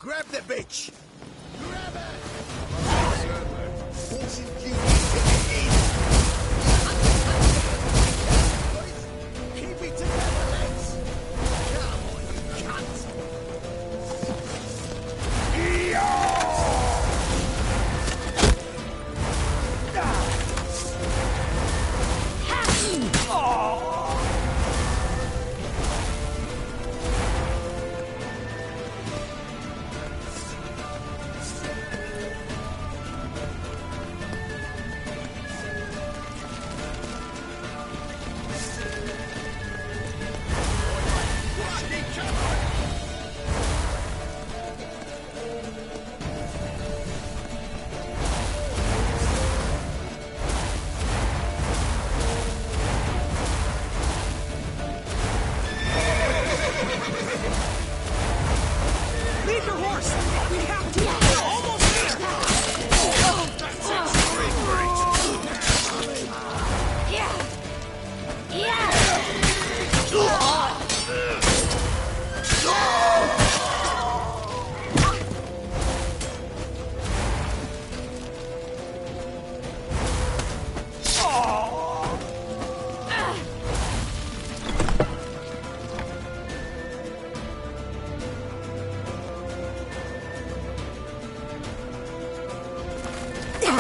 Grab the bitch! Grab her! Keep it together, lads! Come on, you cunts!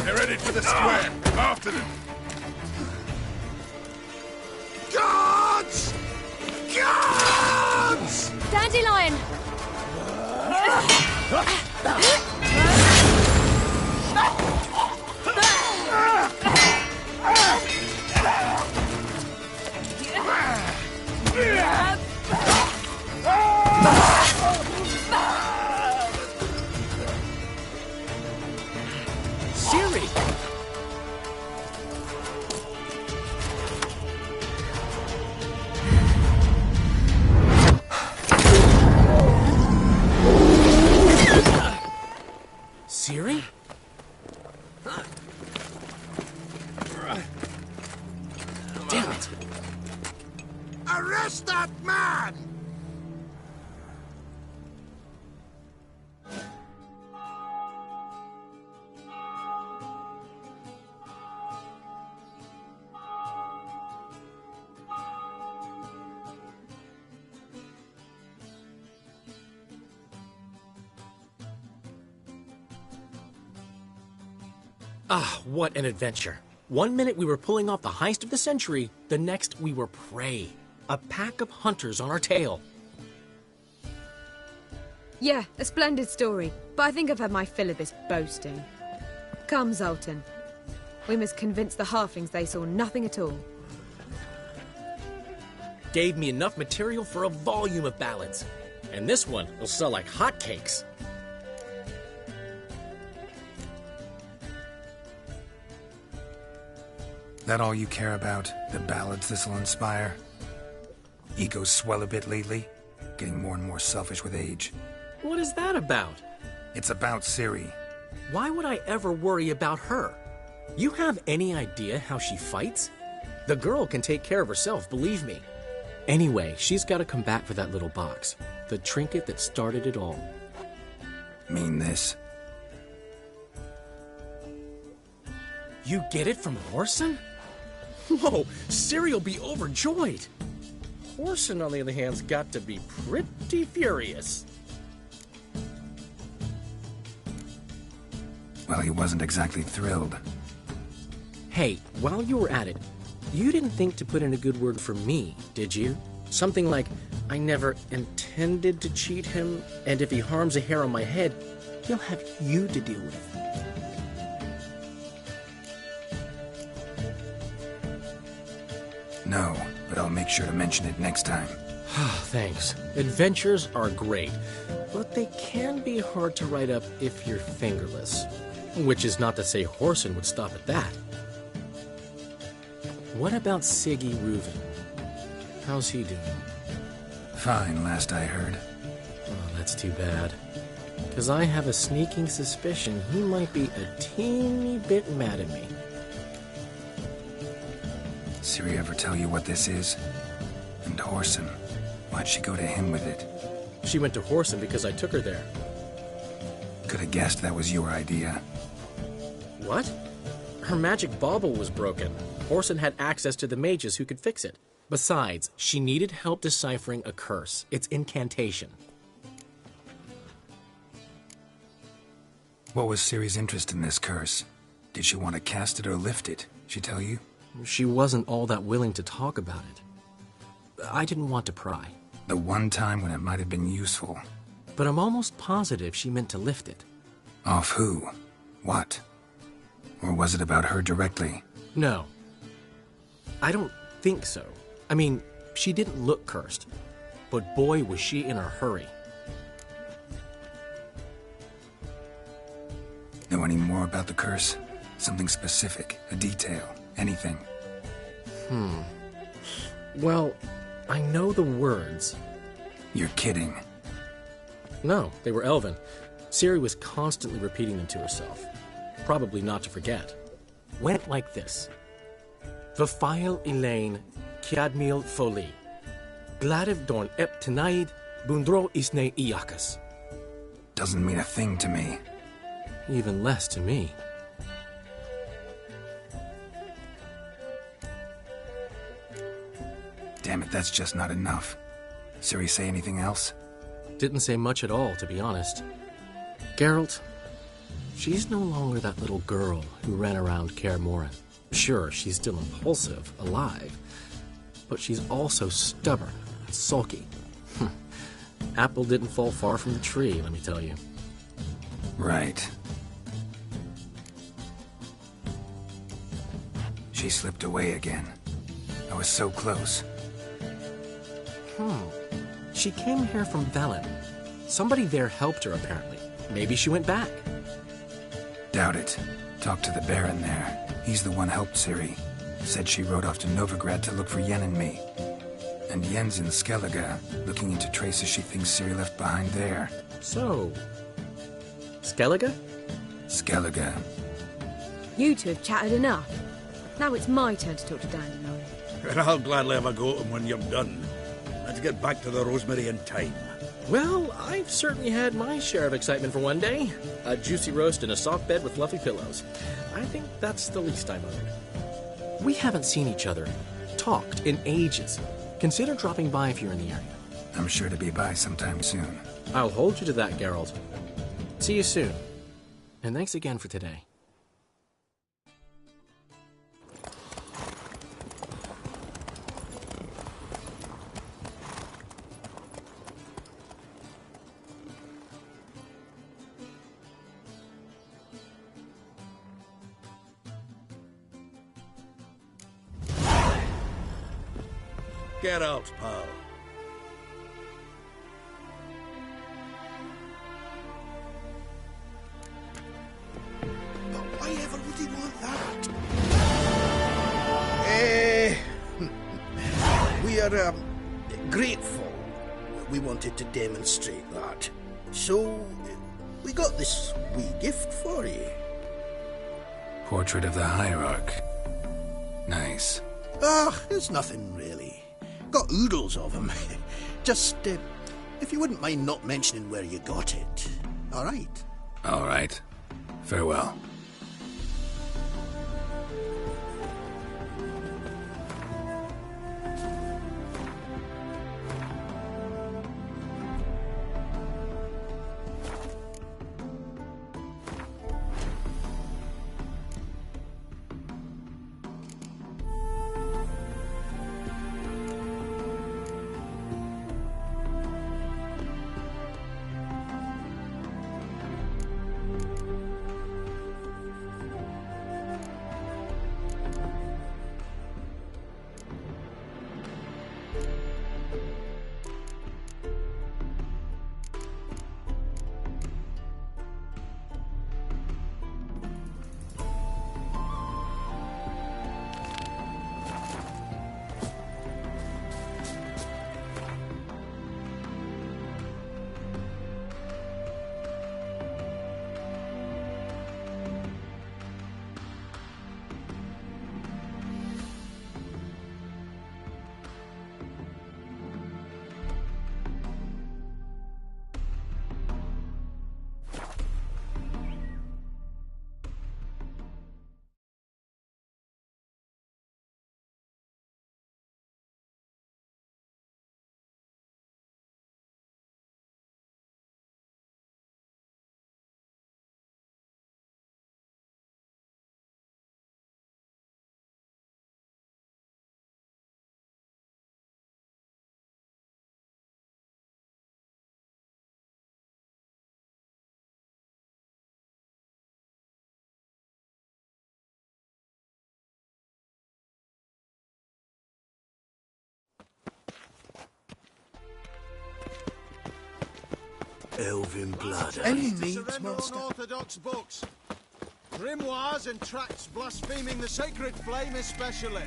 They're headed for the square. After them. Guards! Guards! Dandelion! Siri! Siri? Damn it! Arrest that man! Ah, what an adventure. 1 minute we were pulling off the heist of the century, the next we were prey. A pack of hunters on our tail. Yeah, a splendid story, but I think I've had my fill of this boasting. Come, Zoltan. We must convince the halflings they saw nothing at all. Gave me enough material for a volume of ballads. And this one will sell like hotcakes. That all you care about? The ballads this'll inspire? Egos swell a bit lately? Getting more and more selfish with age. What is that about? It's about Ciri. Why would I ever worry about her? You have any idea how she fights? The girl can take care of herself, believe me. Anyway, she's got to come back for that little box. The trinket that started it all. Mean this? You get it from Horson? Whoa, Ciri will be overjoyed. Horson, on the other hand's got to be pretty furious. Well, he wasn't exactly thrilled. Hey, while you were at it, you didn't think to put in a good word for me, did you? Something like, I never intended to cheat him, and if he harms a hair on my head, he'll have you to deal with. No, but I'll make sure to mention it next time. Thanks. Adventures are great, but they can be hard to write up if you're fingerless. Which is not to say Horson would stop at that. What about Siggy Reuven? How's he doing? Fine, last I heard. Oh, that's too bad. Because I have a sneaking suspicion he might be a teeny bit mad at me. Ciri ever tell you what this is? And Horson, why'd she go to him with it? She went to Horson because I took her there. Could have guessed that was your idea. What? Her magic bauble was broken. Orson had access to the mages who could fix it. Besides, she needed help deciphering a curse. It's incantation. What was Ciri's interest in this curse? Did she want to cast it or lift it? She tell you? She wasn't all that willing to talk about it. I didn't want to pry. The one time when it might have been useful. But I'm almost positive she meant to lift it. Off who? What? Or was it about her directly? No. I don't think so. I mean, she didn't look cursed. But boy, was she in a hurry. Know any more about the curse? Something specific, a detail, anything? Well, I know the words. You're kidding. No, they were Elven. Ciri was constantly repeating them to herself. Probably not to forget. Went like this. Vafile Elaine, Kiadmil Foli. Gladiv Dorn Ep Tenaid, Bundro Isne Iakas. Doesn't mean a thing to me. Even less to me. Damn it, that's just not enough. Ciri say anything else? Didn't say much at all, to be honest. Geralt, she's no longer that little girl who ran around Kaer Morhen. Sure, she's still impulsive, alive, but she's also stubborn and sulky. Apple didn't fall far from the tree, let me tell you. Right. She slipped away again. I was so close. She came here from Velen. Somebody there helped her, apparently. Maybe she went back. Doubt it. Talked to the Baron there. He's the one helped Ciri. Said she rode off to Novigrad to look for Yen and me. And Yen's in Skellige, looking into traces she thinks Ciri left behind there. So, Skellige? Skellige. You two have chatted enough. Now it's my turn to talk to Dandelion. And I'll gladly have a go at him when you're done. Let's get back to the Rosemary in time. Well, I've certainly had my share of excitement for one day. A juicy roast in a soft bed with fluffy pillows. I think that's the least I'm owed. We haven't seen each other, talked in ages. Consider dropping by if you're in the area. I'm sure to be by sometime soon. I'll hold you to that, Geralt. See you soon. And thanks again for today. Get out, pal. But why ever would he want that? We are grateful. We wanted to demonstrate that. So, we got this wee gift for you. Portrait of the Hierarch. Nice. Ah, it's nothing really. Got oodles of them. Just, if you wouldn't mind not mentioning where you got it. All right? All right. Farewell. Elven blood. Any eh? needs, master? Unorthodox books. Grimoires and tracts blaspheming the sacred flame especially.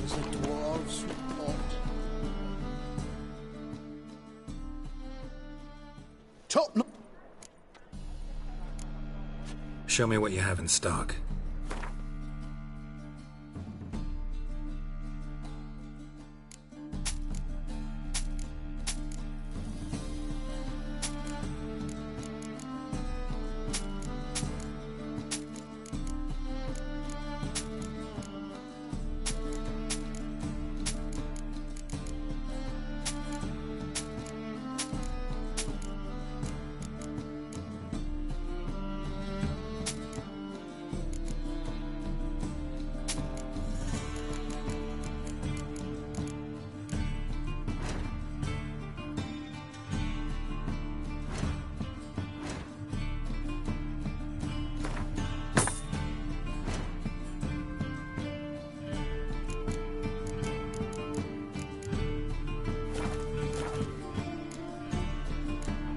Is it dwarves or... Top no... Show me what you have in stock.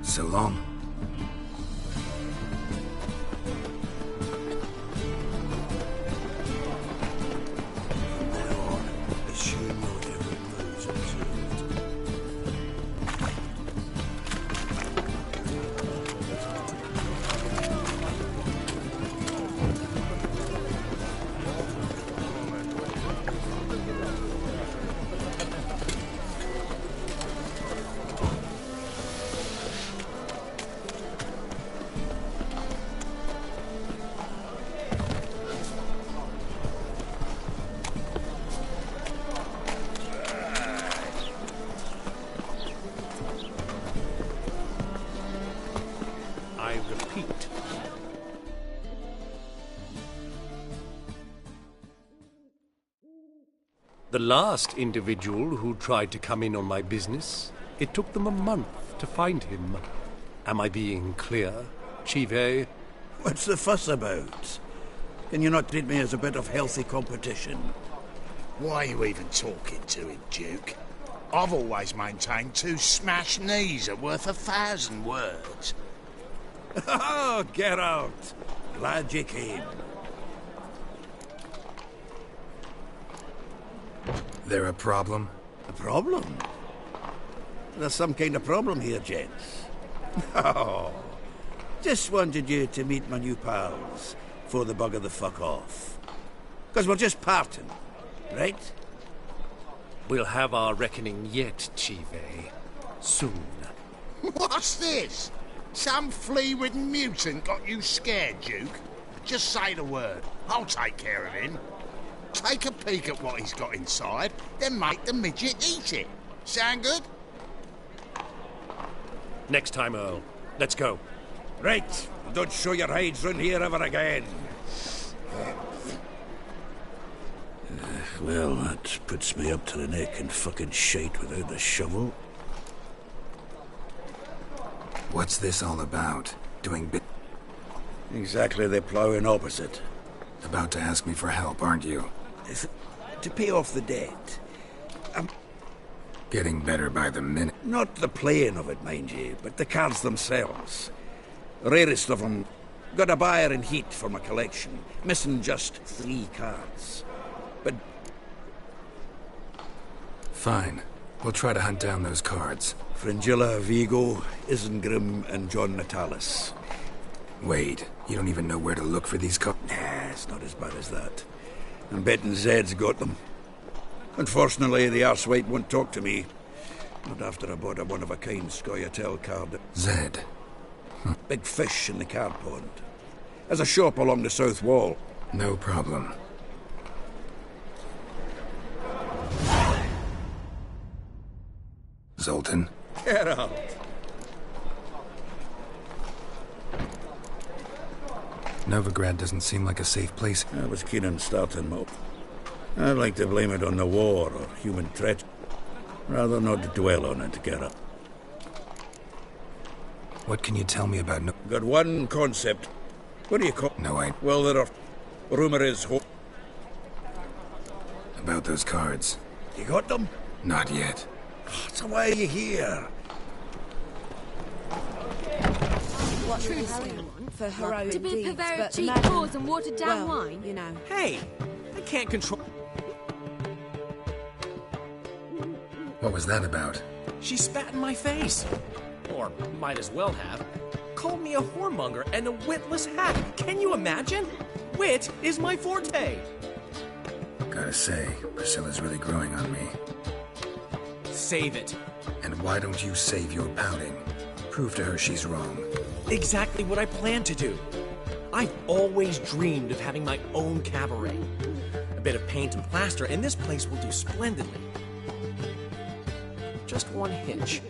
So long. From now on, assume your every move's observed. I repeat. The last individual who tried to come in on my business, it took them a month to find him. Am I being clear, Chive? What's the fuss about? Can you not treat me as a bit of healthy competition? Why are you even talking to him, Duke? I've always maintained 2 smashed knees are worth 1,000 words. Oh, get out! Glad you came. There a problem? A problem? There's some kind of problem here, gents. Oh, just wanted you to meet my new pals before they bugger the fuck off. Because we're just parting, right? We'll have our reckoning yet, Chive. Soon. What's this? Some flea-ridden mutant got you scared, Duke? Just say the word. I'll take care of him. Take a peek at what he's got inside, then make the midget eat it. Sound good? Next time, Earl. Let's go. Right, don't show your hides round here ever again. Well, that puts me up to the neck in fucking shite without the shovel. What's this all about? Doing bit... Exactly the ploughing opposite. About to ask me for help, aren't you? To pay off the debt. Getting better by the minute. Not the playing of it, mind you, but the cards themselves. Rarest of them. Got a buyer in heat for my collection. Missing just 3 cards. But... Fine. We'll try to hunt down those cards. Fringilla, Vigo, Isengrim, and John Natalis. Wait, you don't even know where to look for these cards? Nah, it's not as bad as that. I'm betting Zed's got them. Unfortunately, the arsewite won't talk to me. Not after I bought a one-of-a-kind Scoia'tael card. Zed. Big fish in the card pond. There's a shop along the south wall. No problem. Zoltan? Get out. Novigrad doesn't seem like a safe place. I was keen on starting Mo. I'd like to blame it on the war or human treachery. Rather not dwell on it, Geralt. What can you tell me about Got one concept. What do you call... No, I... Well, there are... Rumour is... About those cards. You got them? Not yet. So why are you here? what True the scale want for heroic To be deeds, purveyor but of the cheap madam- whores and watered down well, wine? you know. Hey, I can't control. What was that about? She spat in my face. Or might as well have. Called me a whoremonger and a witless hack. Can you imagine? Wit is my forte. Gotta say, Priscilla's really growing on me. Save it. And why don't you save your pouting? Prove to her she's wrong. Exactly what I plan to do. I've always dreamed of having my own cabaret. A bit of paint and plaster, and this place will do splendidly. Just one hitch.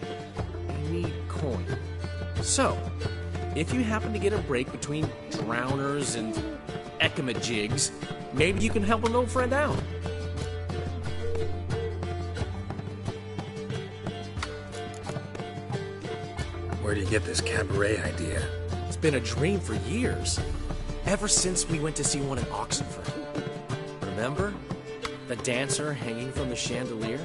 I need coin. So, if you happen to get a break between drowners and ecamajigs, maybe you can help an old friend out. Where do you get this cabaret idea? It's been a dream for years. Ever since we went to see one in Oxenford. Remember? The dancer hanging from the chandelier?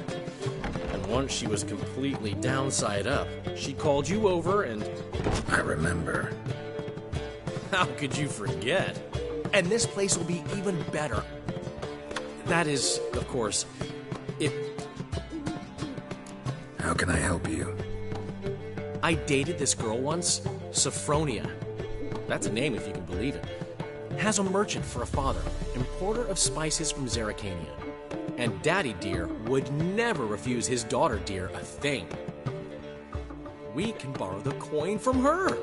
And once she was completely downside up, she called you over and... I remember. How could you forget? And this place will be even better. That is, of course, if... How can I help you? I dated this girl once, Sophronia. That's a name if you can believe it. Has a merchant for a father, importer of spices from Zerrikania. And Daddy Dear would never refuse his daughter Dear a thing. We can borrow the coin from her.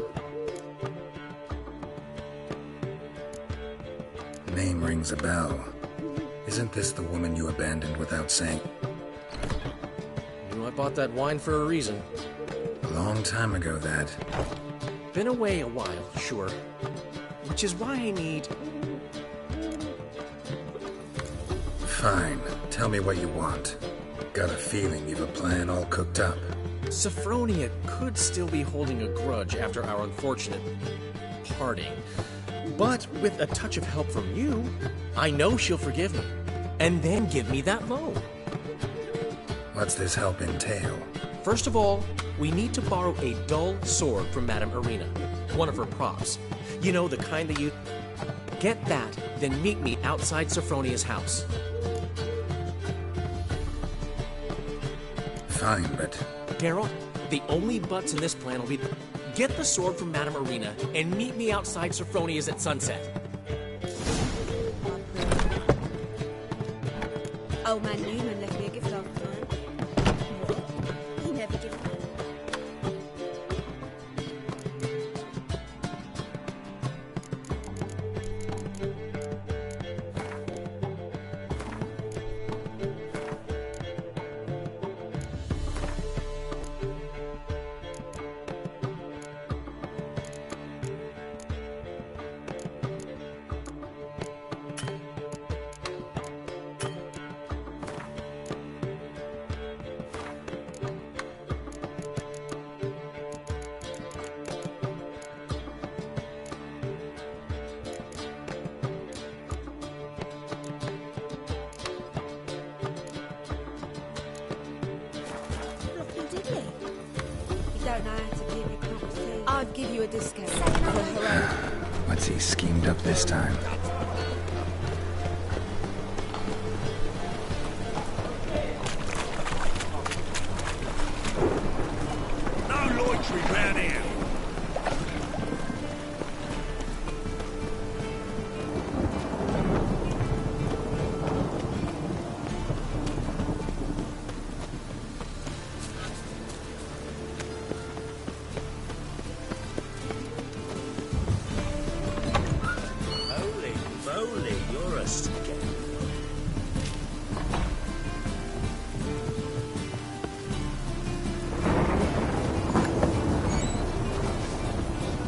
Name rings a bell. Isn't this the woman you abandoned without saying? You know, I bought that wine for a reason. A long time ago, that. Been away a while, sure. Which is why I need... Fine. Tell me what you want. Got a feeling you've a plan all cooked up. Sophronia could still be holding a grudge after our unfortunate parting. But with a touch of help from you, I know she'll forgive me. And then give me that loan. What's this help entail? First of all, we need to borrow a dull sword from Madame Irina, one of her props. You know, the kind that you... Get that, then meet me outside Sophronia's house. Fine, but... Daryl, the only buts in this plan will be... Get the sword from Madame Irina and meet me outside Sophronia's at sunset. Old man Newman left me a gift last time. What? He never gives me. Don't know how to give you property. I'd give you a discount for heroic. What's he schemed up this time? No loitering round here. Holy moly, you're a scoundrel.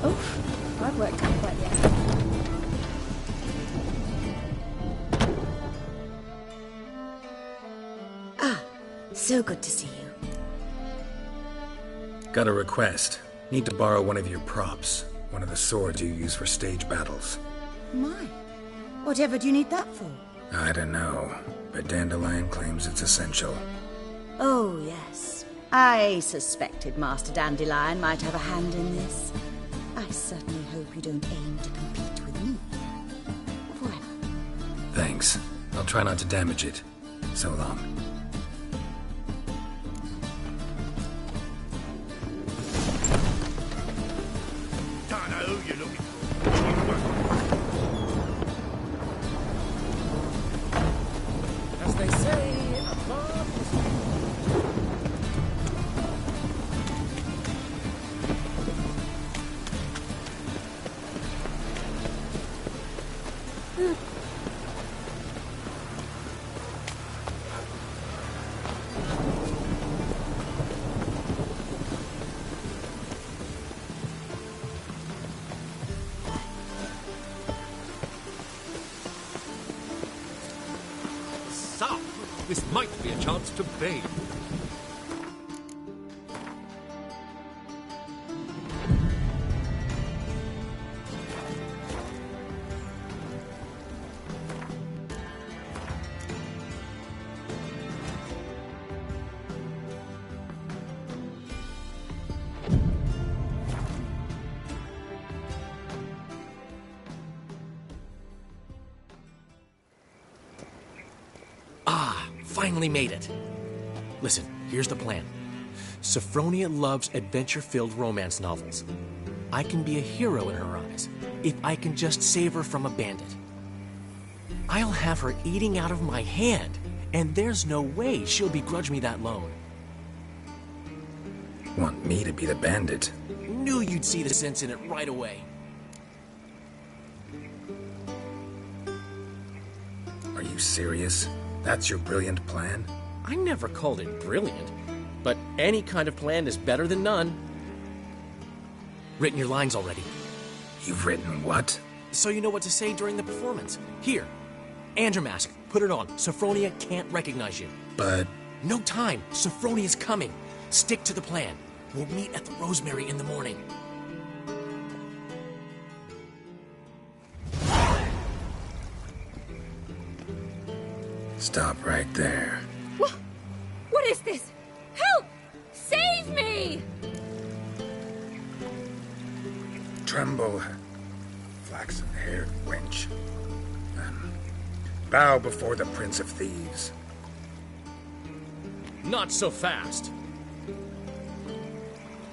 Oof, I've worked out quite yet. Ah, so good to see you. Got a request. Need to borrow one of your props. One of the swords you use for stage battles. My, whatever do you need that for? I don't know, but Dandelion claims it's essential. Oh, yes. I suspected Master Dandelion might have a hand in this. I I certainly hope you don't aim to compete with me. Forever. Thanks. I'll try not to damage it. So long. Don't know who you're looking for. As they say, a bomb So, this might be a chance to bathe. Finally made it. Listen, here's the plan. Sophronia loves adventure-filled romance novels. I can be a hero in her eyes if I can just save her from a bandit. I'll have her eating out of my hand, and there's no way she'll begrudge me that loan. Want me to be the bandit? Knew you'd see the sense in it right away. Are you serious? That's your brilliant plan? I never called it brilliant, but any kind of plan is better than none. Written your lines already, You've written what? so you know what to say during the performance. Here, and your mask. Put it on. Sophronia can't recognize you. But No time. Sophronia's coming. Stick to the plan. We'll meet at the Rosemary in the morning. stop right there. What is this? Help! Save me! Tremble, flaxen-haired wench. Bow before the Prince of Thieves. Not so fast.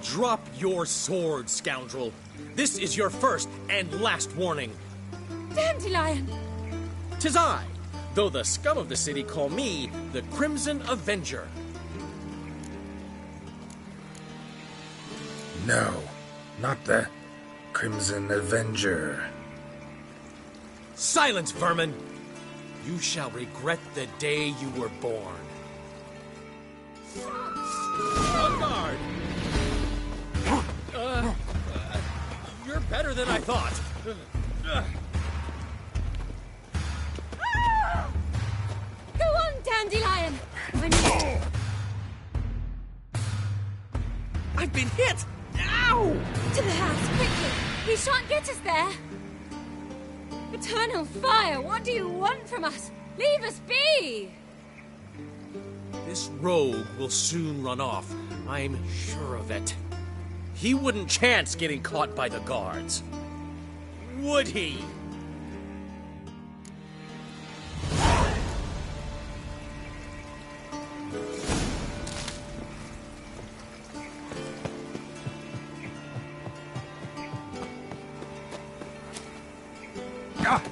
Drop your sword, scoundrel. This is your first and last warning. Dandelion! 'Tis I, though the scum of the city call me the Crimson Avenger. No, not the Crimson Avenger. Silence, vermin! You shall regret the day you were born. On guard! You're better than I thought. Go on, Dandelion! I need I've been hit! Ow! to the house, quickly! He shan't get us there! Eternal fire, what do you want from us? Leave us be! This rogue will soon run off. I'm sure of it. He wouldn't chance getting caught by the guards. Would he? Ah!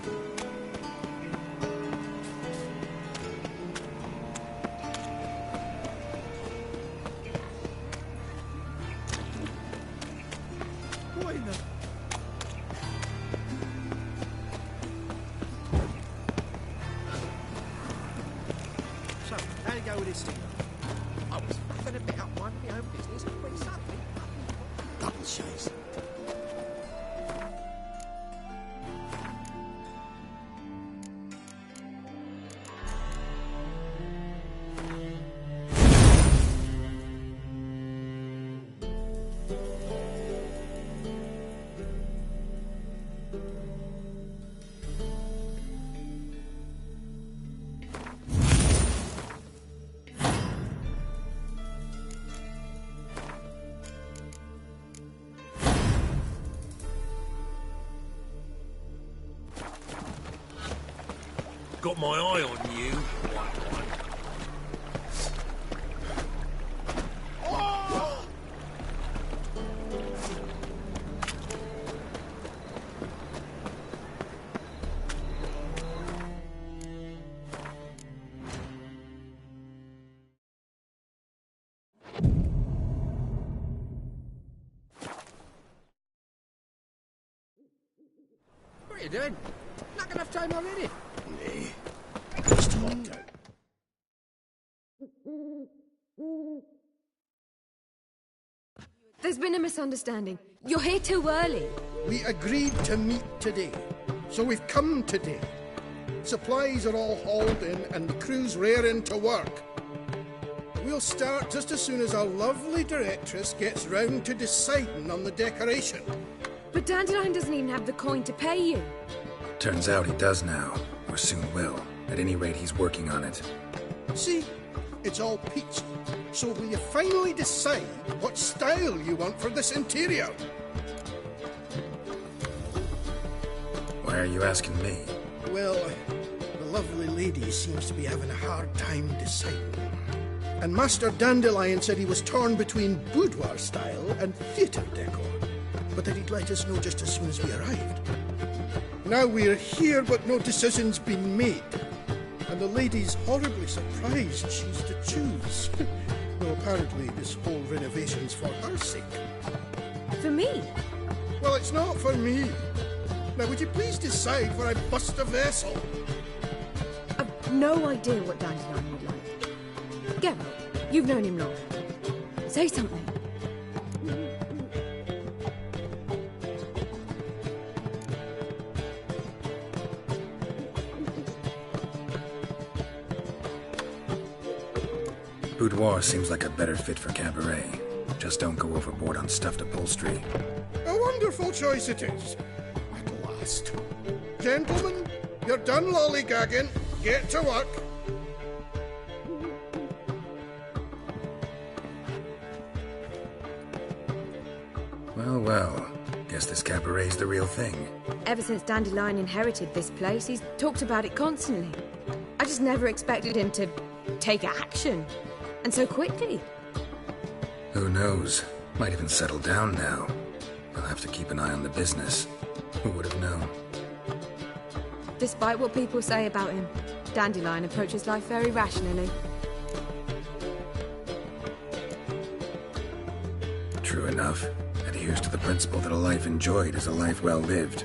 So, how do you go with this thing? I was faffing about minding my own business when suddenly... Double chase. got my eye on you. What are you doing? Not enough time already. Nay, it's hot out. There's been a misunderstanding. You're here too early. We agreed to meet today, so we've come today. Supplies are all hauled in and the crew's raring to work. We'll start just as soon as our lovely directress gets round to deciding on the decoration. But Dandelion doesn't even have the coin to pay you. Turns out he does now, or soon will. At any rate, he's working on it. See, it's all peachy. So will you finally decide what style you want for this interior? Why are you asking me? Well, the lovely lady seems to be having a hard time deciding. And Master Dandelion said he was torn between boudoir style and theatre decor, but that he'd let us know just as soon as we arrived. Now we're here, but no decision's been made. And the lady's horribly surprised she's to choose. Though apparently this whole renovation's for her sake. For me? Well, it's not for me. Now, would you please decide where I bust a vessel? I've no idea what Dandelion would like. Geralt, you've known him long. Say something. Boudoir seems like a better fit for cabaret. Just don't go overboard on stuffed upholstery. A wonderful choice it is. At last. Gentlemen, you're done lollygagging. Get to work. Well, well. Guess this cabaret's the real thing. Ever since Dandelion inherited this place, he's talked about it constantly. I just never expected him to take action. And so quickly. Who knows? Might even settle down now. I'll have to keep an eye on the business. Who would have known? Despite what people say about him, Dandelion approaches life very rationally. True enough. Adheres to the principle that a life enjoyed is a life well lived.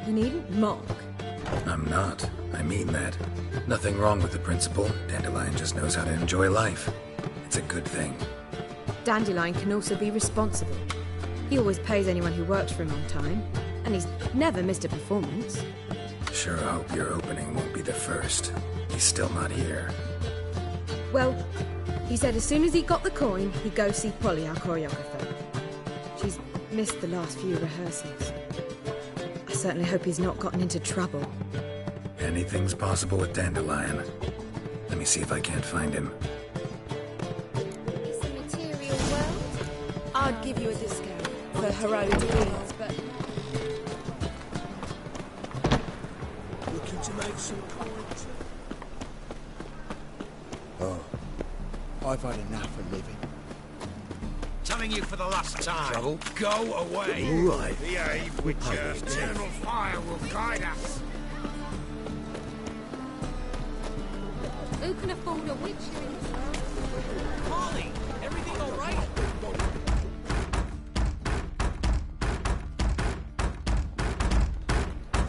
You needn't mock. I'm not. I mean that. Nothing wrong with the principle. Dandelion just knows how to enjoy life. It's a good thing. Dandelion can also be responsible. He always pays anyone who works for him on time, and he's never missed a performance. Sure hope your opening won't be the first. He's still not here. Well, he said as soon as he got the coin, he'd go see Polly, our choreographer. She's missed the last few rehearsals. I certainly hope he's not gotten into trouble. Anything's possible with Dandelion. Let me see if I can't find him. It's a material world. I'd give you a discount for heroic deeds, but... Looking to make some coins. Oh, I've had enough of living. Telling you for the last time. Trouble? Go away. Right. Behave, Witcher. Eternal fire will guide us. Who can afford a witcher in this world? Polly, everything all right?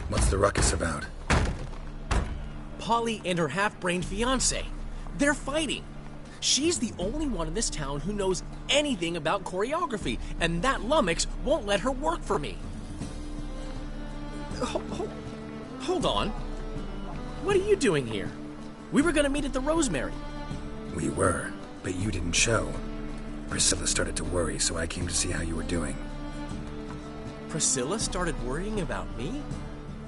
What's the ruckus about? Polly and her half-brained fiancé. They're fighting. She's the only one in this town who knows anything about choreography, and that lummox won't let her work for me. Hold on. What are you doing here? We were gonna meet at the Rosemary. We were, but you didn't show. Priscilla started to worry, so I came to see how you were doing. Priscilla started worrying about me?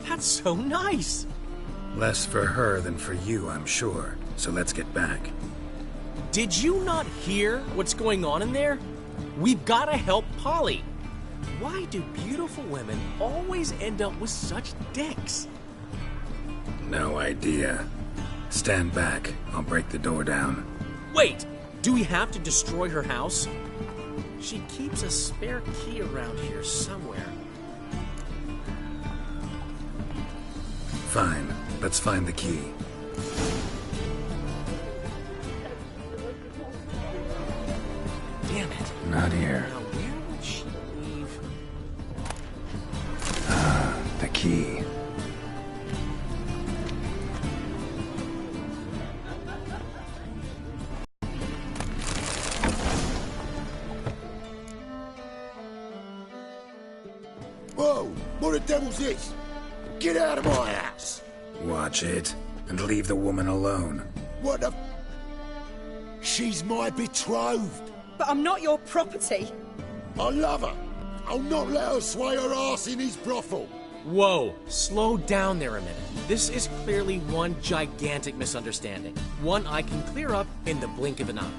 That's so nice! Less for her than for you, I'm sure. So let's get back. Did you not hear what's going on in there? We've got to help Polly. Why do beautiful women always end up with such dicks? No idea. Stand back. I'll break the door down. Wait! Do we have to destroy her house? She keeps a spare key around here somewhere. Fine. Let's find the key. Damn it. Not here. Now, where would she leave? The key. Whoa! What the devil's this? Get out of my house! Watch it, and leave the woman alone. What the... She's my betrothed. But I'm not your property. I love her. I'll not let her sway her ass in his brothel. Whoa, slow down there a minute. This is clearly one gigantic misunderstanding. One I can clear up in the blink of an eye.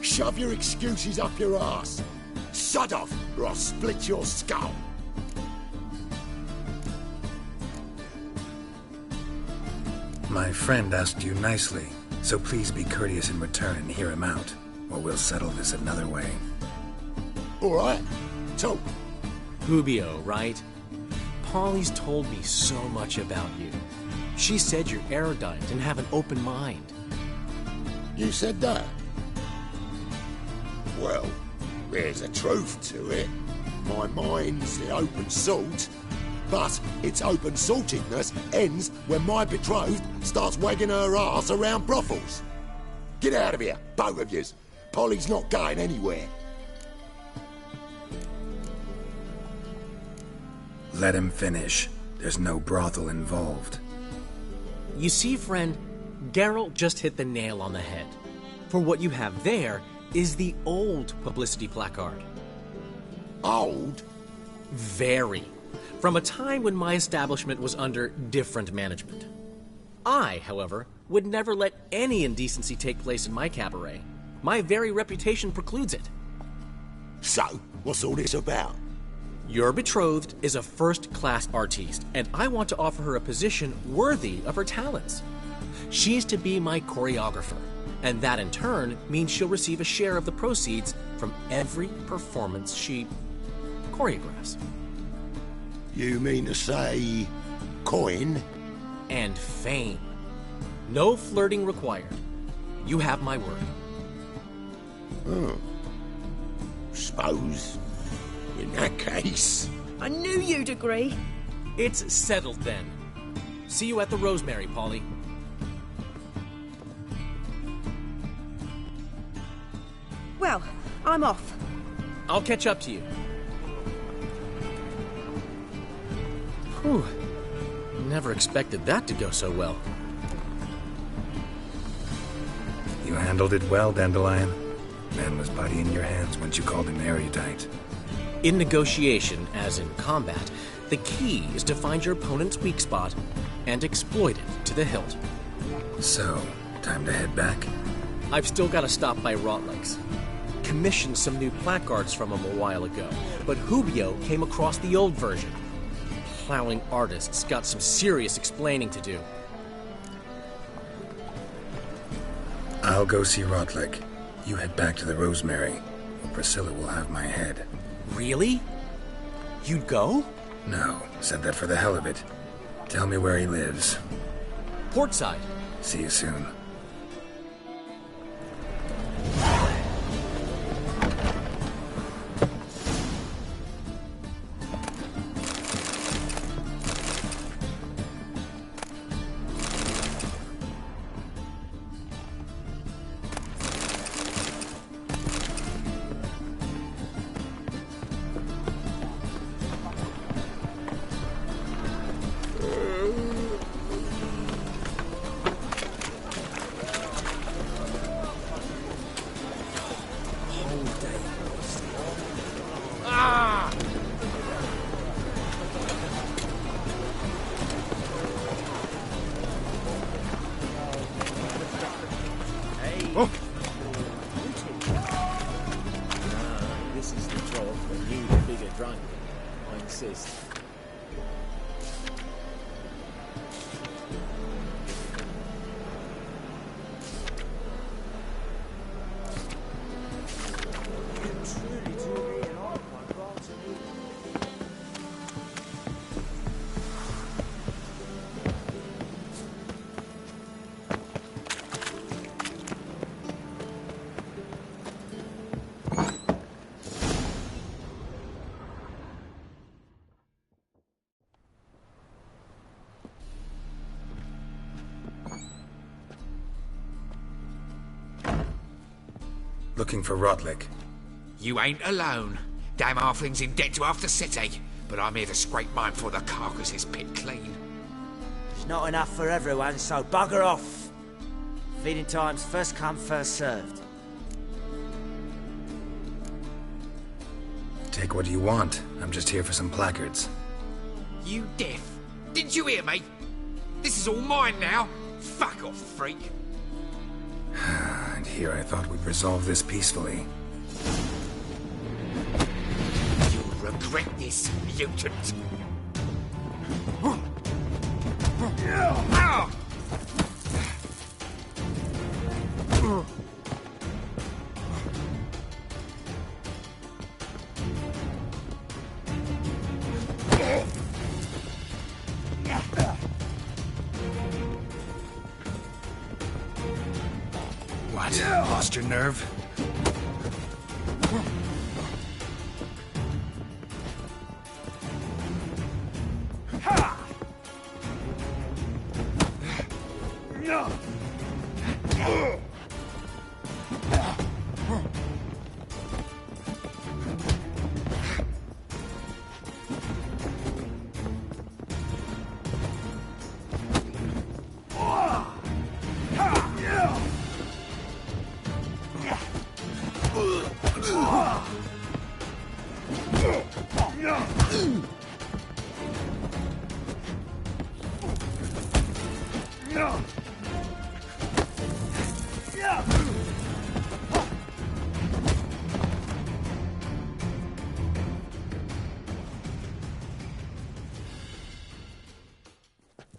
Shove your excuses up your ass. Shut off, or I'll split your skull. My friend asked you nicely, so please be courteous in return and hear him out, or we'll settle this another way. All right, talk. Rubio, right? Polly's told me so much about you. She said you're erudite and have an open mind. You said that? Well, there's a truth to it. My mind's the open salt, but its open saltedness ends when my betrothed starts wagging her ass around brothels. Get out of here, both of yous. Polly's not going anywhere. Let him finish. There's no brothel involved. You see, friend, Geralt just hit the nail on the head. For what you have there is the old publicity placard. Old? Very. From a time when my establishment was under different management. I, however, would never let any indecency take place in my cabaret. My very reputation precludes it. So, what's all this about? Your betrothed is a first-class artiste, and I want to offer her a position worthy of her talents. She's to be my choreographer, and that in turn means she'll receive a share of the proceeds from every performance she choreographs. You mean to say... coin? And fame. No flirting required. You have my word. Suppose... in that case... I knew you'd agree. It's settled then. See you at the Rosemary, Polly. Well, I'm off. I'll catch up to you. Whew. Never expected that to go so well. You handled it well, Dandelion. Man was body in your hands once you called him erudite. In negotiation, as in combat, the key is to find your opponent's weak spot and exploit it to the hilt. So, time to head back? I've still got to stop by Rotlick's. Commissioned some new placards from him a while ago, but Rubio came across the old version. Plowing artists got some serious explaining to do. I'll go see Rotlick. You head back to the Rosemary, or Priscilla will have my head. Really? You'd go? No, said that for the hell of it. Tell me where he lives. Portside. See you soon. Looking for Rotlick. You ain't alone. Damn halfling's in debt to half the city, but I'm here to scrape mine before the carcass is picked clean. There's not enough for everyone, so bugger off. Feeding time's first come, first served. Take what you want. I'm just here for some placards. You deaf? Didn't you hear me? This is all mine now. Fuck off, freak. And here I thought we'd resolve this peacefully. You'll regret this, mutant. What? Lost your nerve?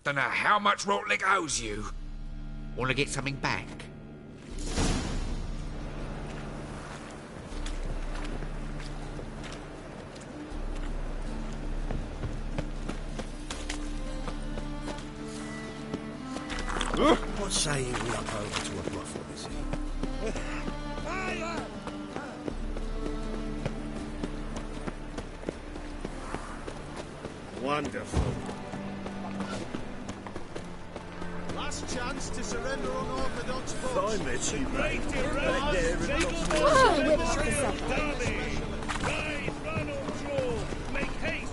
Don't know how much Rotlick owes you. Want to get something back? What say you we up over to a brothel, is he? Wonderful. Last chance to surrender unorthodox force. I met you, mate. Oh, whips for supper. Ride, run or draw. Make haste.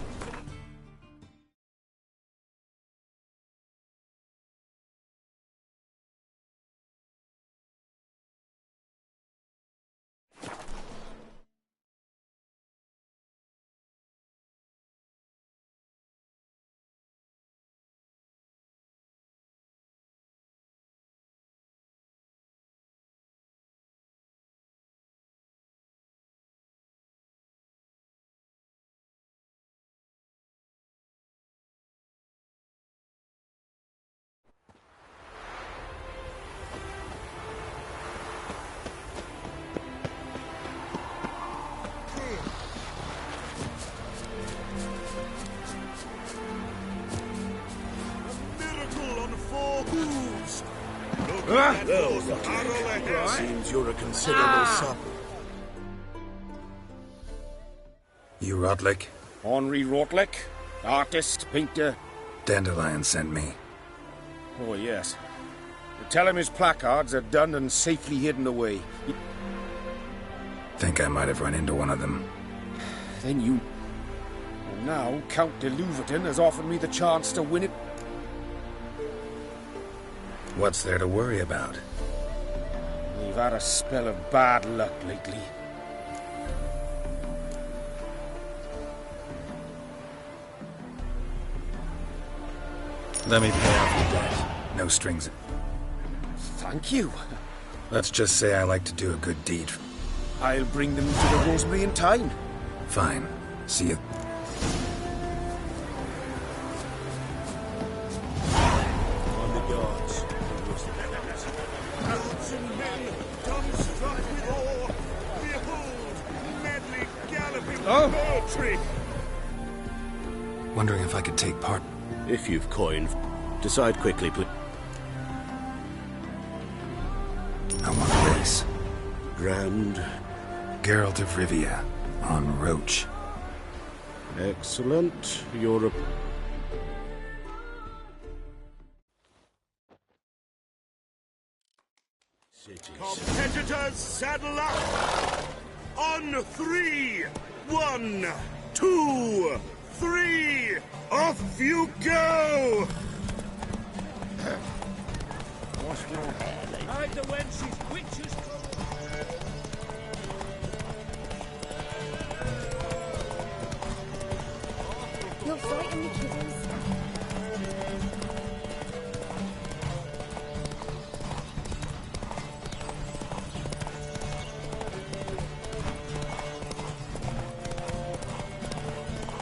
Seems you're a considerable supper. You Rotlick? Henri Rotlick, artist, painter. Dandelion sent me. Oh, yes. Tell him his placards are done and safely hidden away. Think I might have run into one of them. Then you... And now Count de Louverton has offered me the chance to win it. What's there to worry about? We've had a spell of bad luck lately. Let me pay off your debt. No strings. Thank you. Let's just say I like to do a good deed. I'll bring them to the Rosemary in time. Fine. See you. On the guards. Wondering if I could take part. If you've coin, decide quickly, please. I want a race. Grand. Geralt of Rivia on Roach. Excellent. You're a... Competitors, saddle up! On 3! 1, 2, 3! Off you go! Hide the wenches, witches! You'll frighten the kiddies.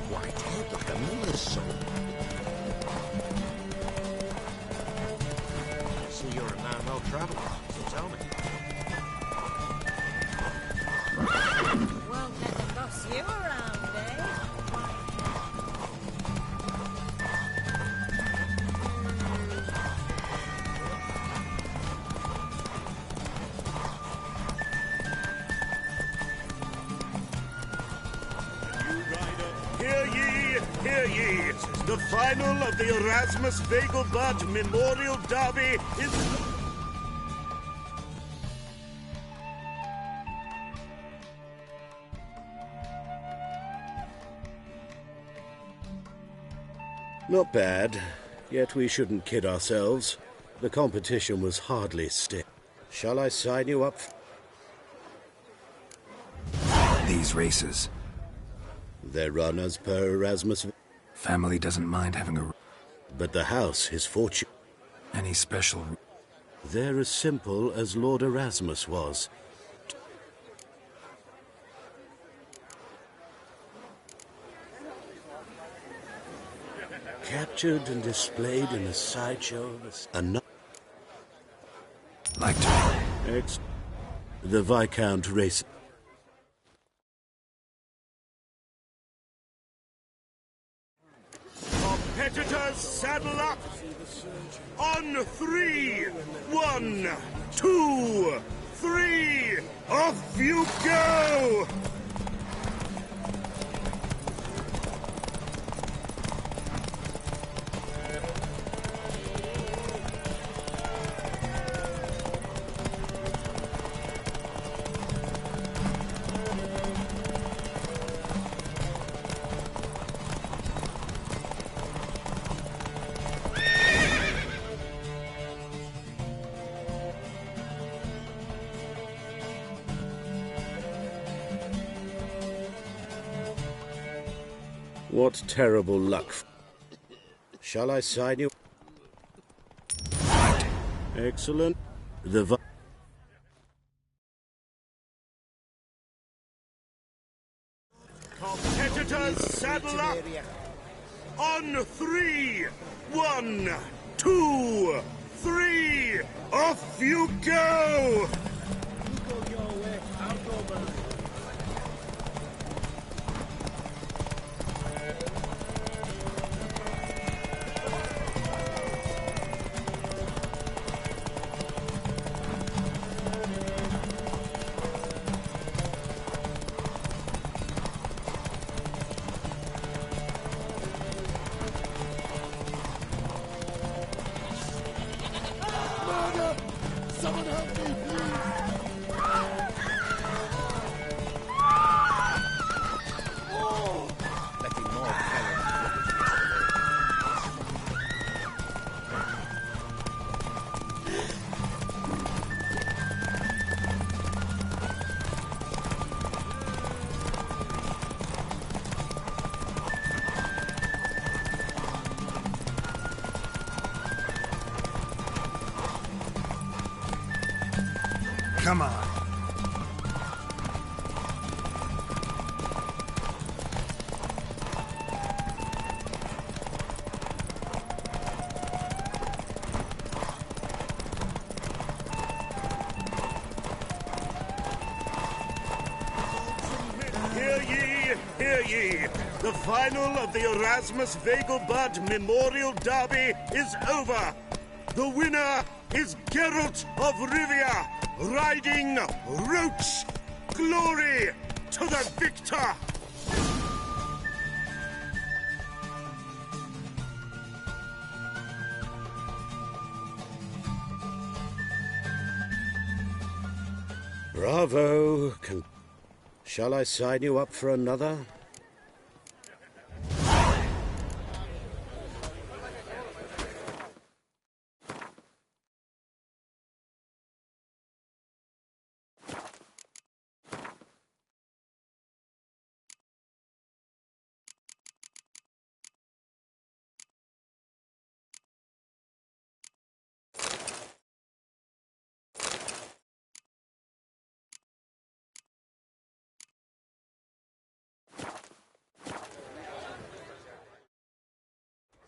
White head like a miller's son. See, you're a man well travelled, so tell me. Won't let them boss you around, eh? Hear ye, hear ye! The final of the Erasmus Vegelbud Memorial Derby is... Not bad, yet we shouldn't kid ourselves. The competition was hardly stiff. Shall I sign you up? These races. They're run as per Erasmus. Family doesn't mind having a... But the house is fortune. Any special... They're as simple as Lord Erasmus was. Captured and displayed in a sideshow of Like to... The Viscount race. Competitors, saddle up! On 3! 1, 2, 3! Off you go! What terrible luck. Shall I sign you? Excellent. The Competitors, saddle up! On 3! 1, 2, 3! Off you go! You go your way, I'll go mine. Someone help me, please! Come on. Hear ye, hear ye! The final of the Erasmus Vegelbud Memorial Derby is over! The winner is Geralt of Rivia, riding Roach! Glory to the victor! Bravo. Shall I sign you up for another?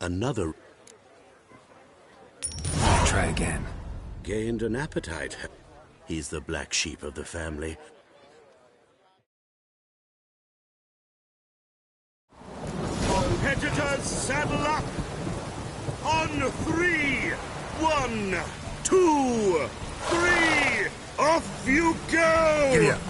Another. Try again. Gained an appetite. He's the black sheep of the family. Competitors, saddle up! On 3! 1, 2, 3! Off you go! Giddy up.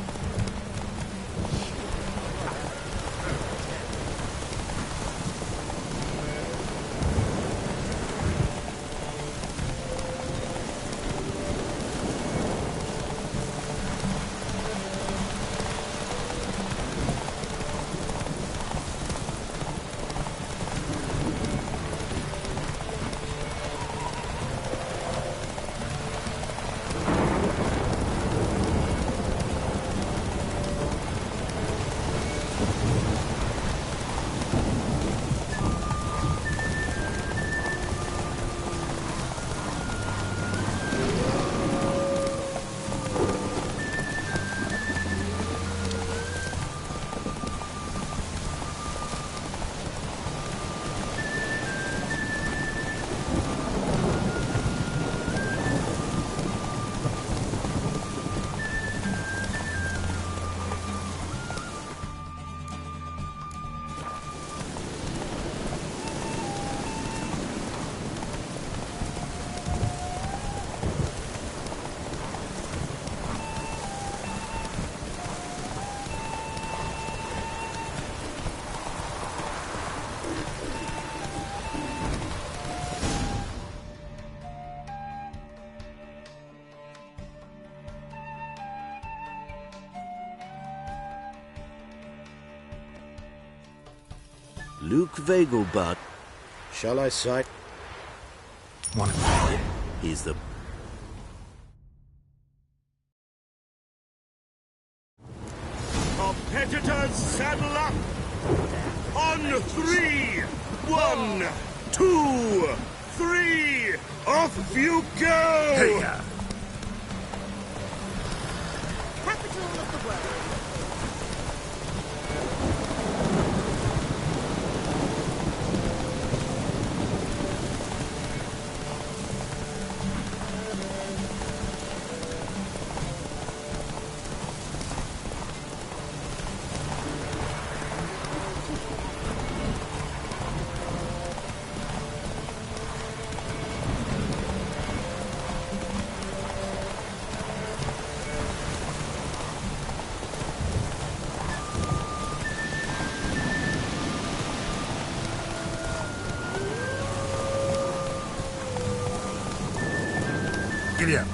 Luke Vegelbud. Shall I cite? One. He's the... Competitors, saddle up! On 3! 1, 2, 3! Off you go! Hey, Capital of the world. Giddy up.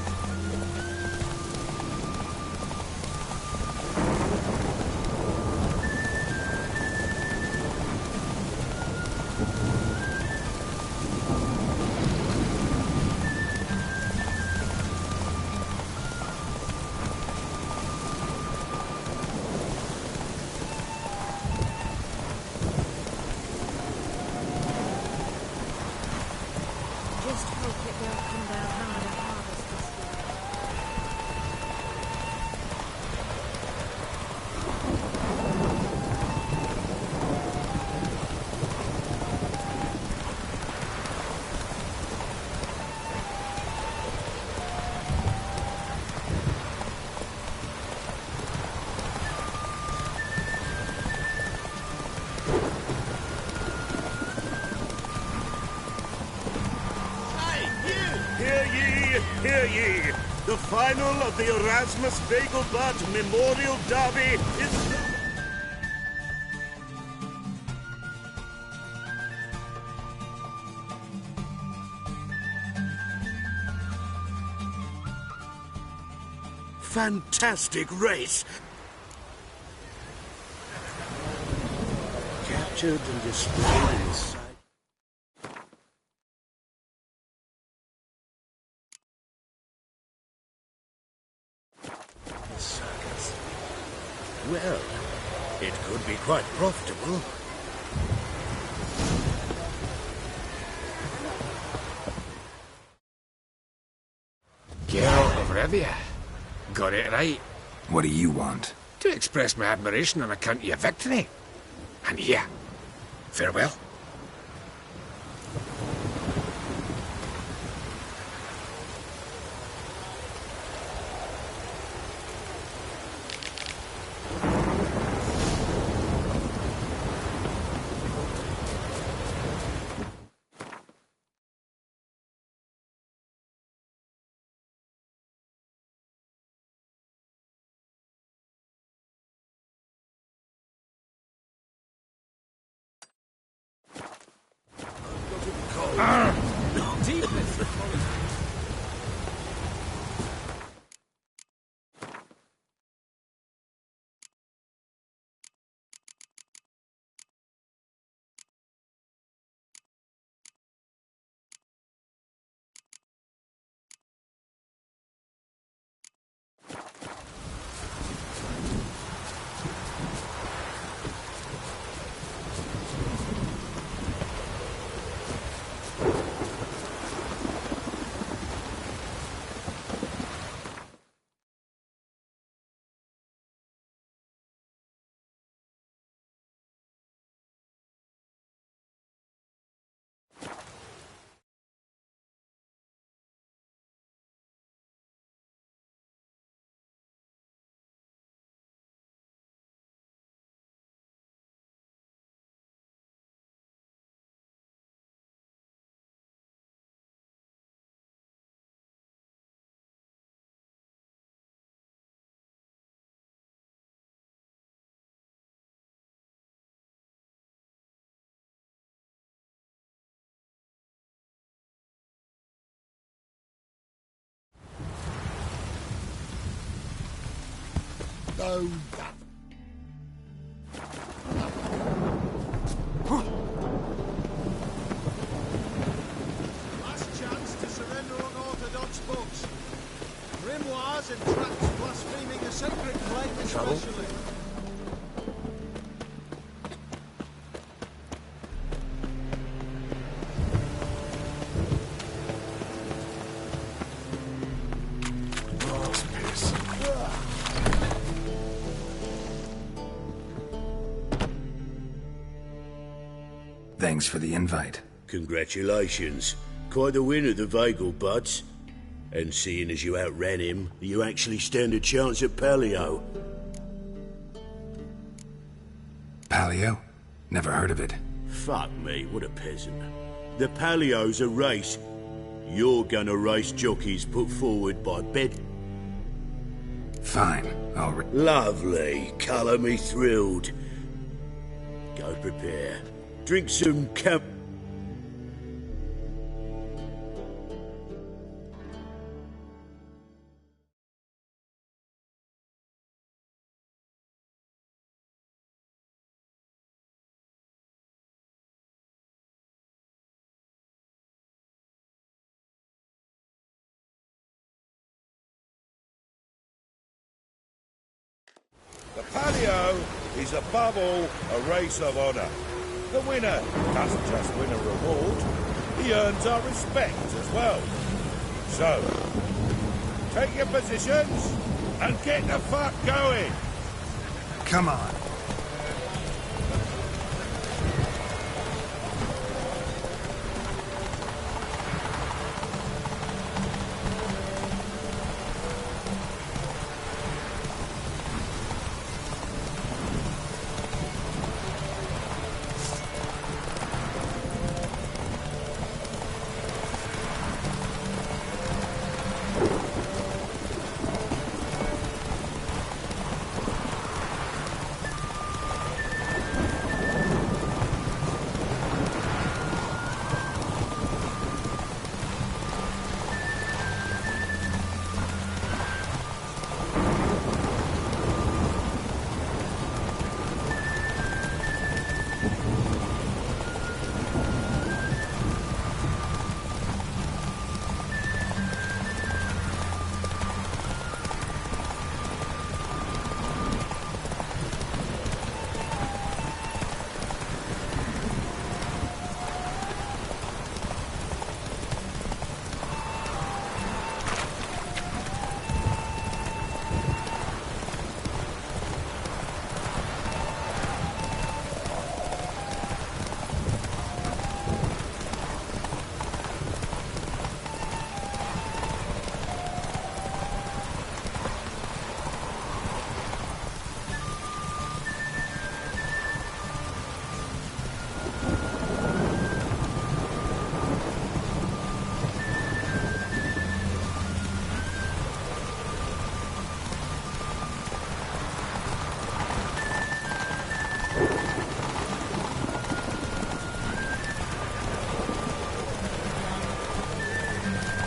Just hope it don't come down hard and harvest this year. Hear ye, hear ye! The final of the Erasmus Vegelbud Memorial Derby is... fantastic race. Captured and displayed in the site. The circus. Well, it could be quite profitable. Geralt of Rivia. Got it right. What do you want? To express my admiration on account of your victory. And here, farewell. Oh, Last chance to surrender unorthodox books. Grimoires and tracts blaspheming the sacred flame especially. Thanks for the invite. Congratulations. Quite the winner, the Vagel Buds. And seeing as you outran him, you actually stand a chance at Paleo. Paleo? Never heard of it. Fuck me, what a peasant. The Paleo's a race. You're gonna race jockeys put forward by bed. Fine, Lovely. Colour me thrilled. Go prepare. Drink some camp. The Paleo is above all a race of honour. The winner doesn't just win a reward, he earns our respect as well. So, take your positions and get the fuck going. Come on.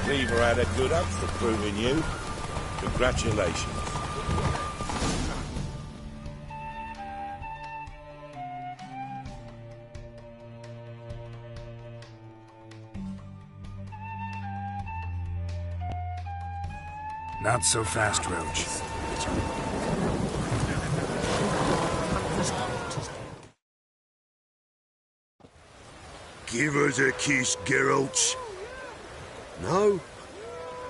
Cleaver had a good up for proving you. Congratulations. Not so fast, Roach. Give us a kiss, Geralt. No?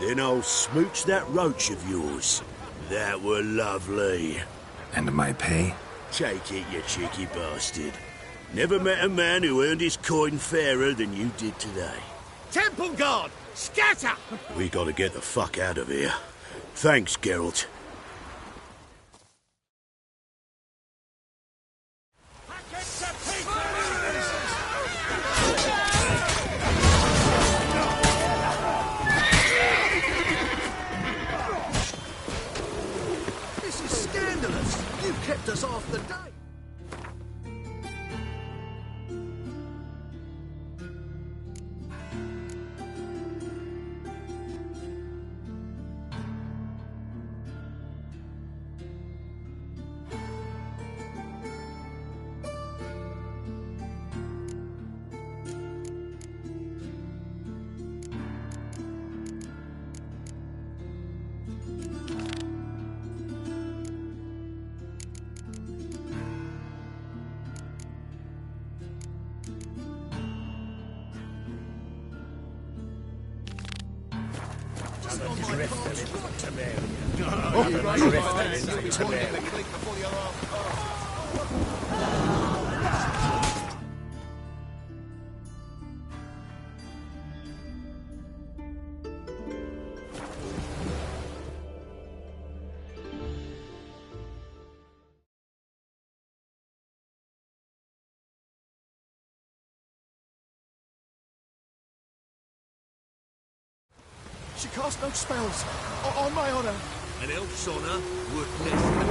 Then I'll smooch that roach of yours. That were lovely. And my pay? Take it, you cheeky bastard. Never met a man who earned his coin fairer than you did today. Temple Guard! Scatter! We gotta get the fuck out of here. Thanks, Geralt. This is scandalous. You kept us off the date. She cast no spells. On my honor. An elf's honor worth less than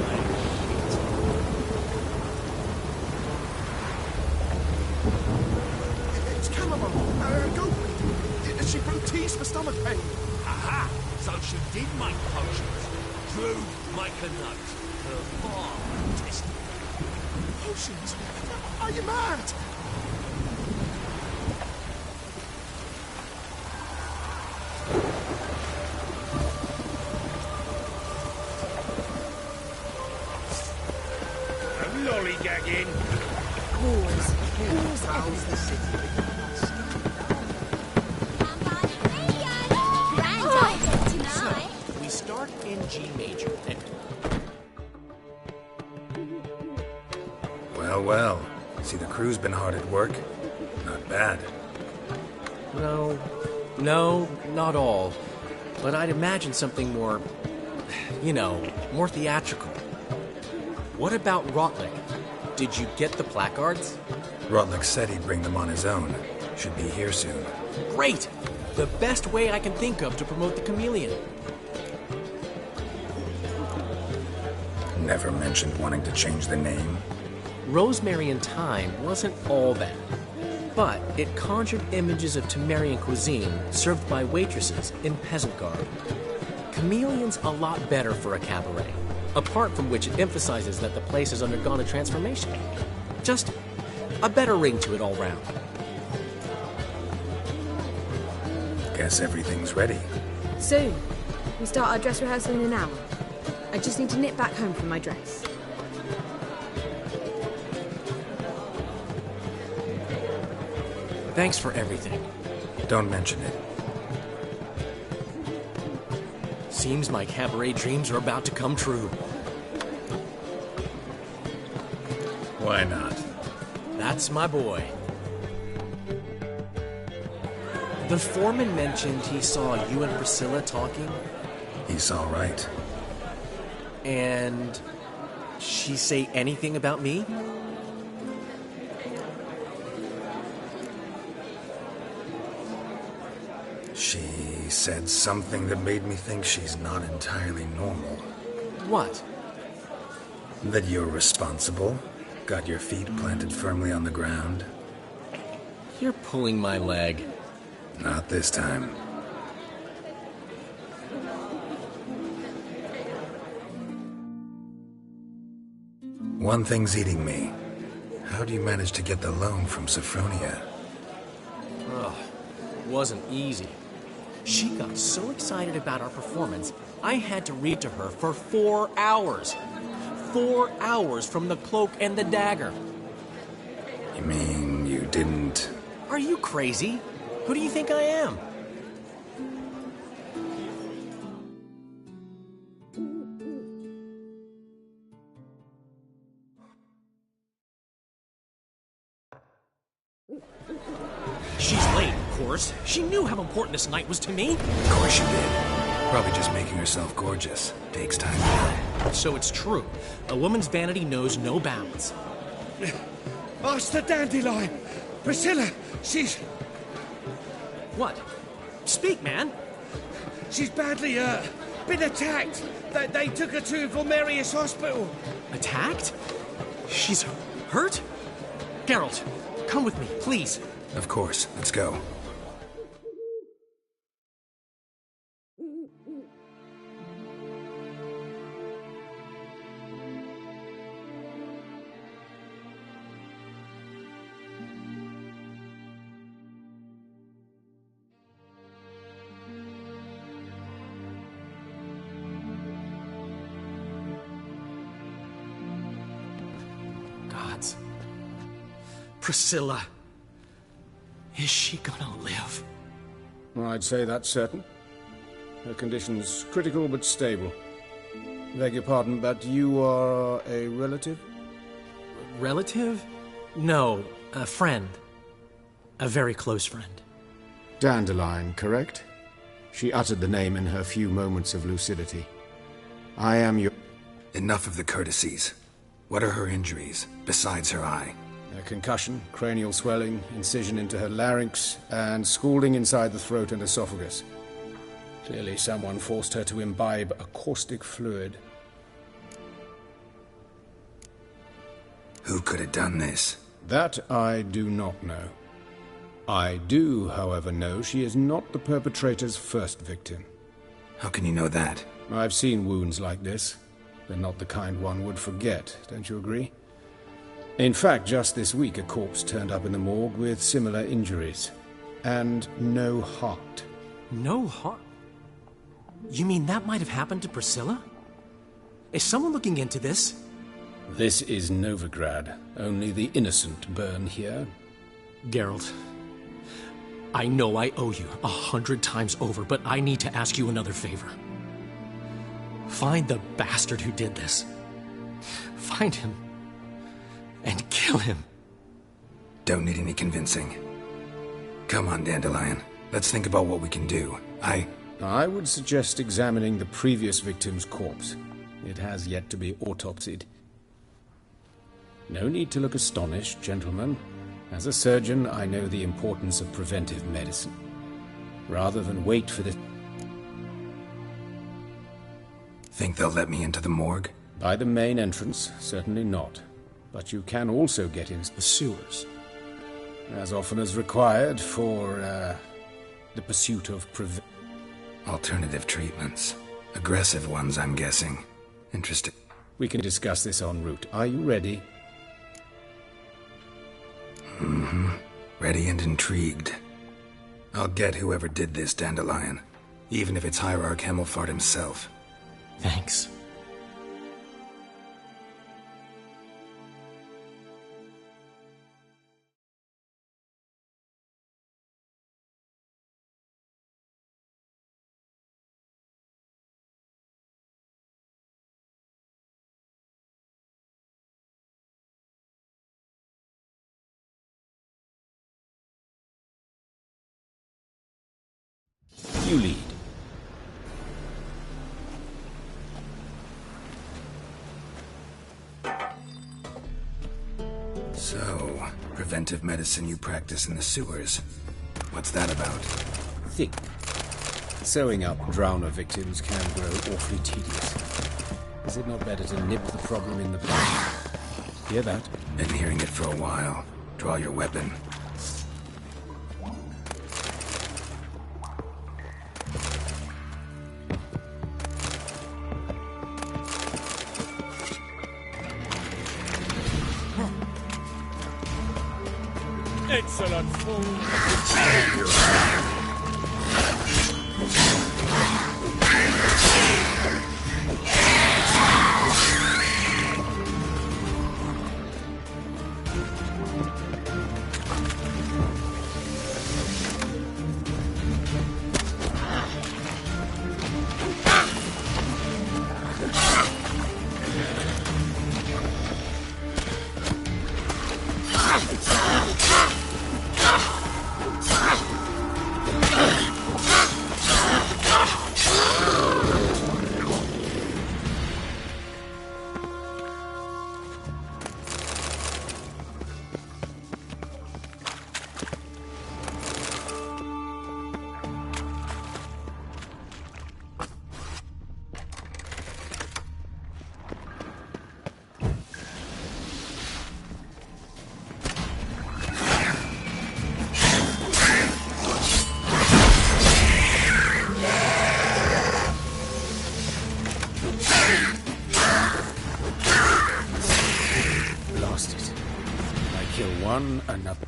It's chamomile. Goatweed. She brewed teas for stomach pain. Aha! So she did make potions. True, make a note. Her farm tested. Potions? Are you mad? Lollygagging. How's the city? We start in G major. Well, well. See, the crew's been hard at work. Not bad. No, not all. But I'd imagine something more, more theatrical. What about Rotlick? Did you get the placards? Rotlick said he'd bring them on his own. Should be here soon. Great! The best way I can think of to promote the chameleon. Never mentioned wanting to change the name. Rosemary and Thyme wasn't all bad, but it conjured images of Temerian cuisine served by waitresses in peasant garb. Chameleon's a lot better for a cabaret, apart from which it emphasizes that the place has undergone a transformation. Just a better ring to it all round. Guess everything's ready. Soon. We start our dress rehearsal in an hour. I just need to nip back home for my dress. Thanks for everything. Don't mention it. Seems my cabaret dreams are about to come true. Why not? That's my boy. The foreman mentioned he saw you and Priscilla talking. He's all right. And she say anything about me? She said something that made me think she's not entirely normal. What? That you're responsible, got your feet planted firmly on the ground. You're pulling my leg. Not this time. One thing's eating me. How do you manage to get the loan from Sophronia? Ugh, wasn't easy. She got so excited about our performance, I had to read to her for 4 hours. 4 hours from The Cloak and the Dagger. You mean you didn't... Are you crazy? Who do you think I am? She's late, of course. She knew how important this night was to me. Of course she did. Probably just making herself gorgeous. Takes time. So it's true. A woman's vanity knows no bounds. Master Dandelion! Priscilla, she's... What? Speak, man. She's badly, been attacked. They took her to Vulmerius Hospital. Attacked? She's hurt? Geralt, come with me, please. Of course. Let's go. Gods. Priscilla. Is she gonna live? I'd say that's certain. Her condition's critical but stable. Beg your pardon, but you are a relative? Relative? No, a friend. A very close friend. Dandelion, correct? She uttered the name in her few moments of lucidity. I am your... Enough of the courtesies. What are her injuries, besides her eye? A concussion, cranial swelling, incision into her larynx, and scalding inside the throat and esophagus. Clearly someone forced her to imbibe a caustic fluid. Who could have done this? That I do not know. I do, however, know she is not the perpetrator's first victim. How can you know that? I've seen wounds like this. They're not the kind one would forget, don't you agree? In fact, just this week a corpse turned up in the morgue with similar injuries. And no heart. No heart? You mean that might have happened to Priscilla? Is someone looking into this? This is Novigrad. Only the innocent burn here. Geralt, I know I owe you 100 times over, but I need to ask you another favor. Find the bastard who did this. Find him. And kill him. Don't need any convincing. Come on, Dandelion. Let's think about what we can do. I would suggest examining the previous victim's corpse. It has yet to be autopsied. No need to look astonished, gentlemen. As a surgeon, I know the importance of preventive medicine. Rather than wait for this... Think they'll let me into the morgue? By the main entrance, certainly not. But you can also get into the sewers. As often as required for, the pursuit of alternative treatments. Aggressive ones, I'm guessing. Interesting. We can discuss this en route. Are you ready? Mm-hmm. Ready and intrigued. I'll get whoever did this, Dandelion. Even if it's Hierarch Hemmelfart himself. Thanks. You lead. So, preventive medicine you practice in the sewers. What's that about? Think. Sewing up drowner victims can grow awfully tedious. Is it not better to nip the problem in the bud? Hear that? Been hearing it for a while. Draw your weapon. Insolent fool!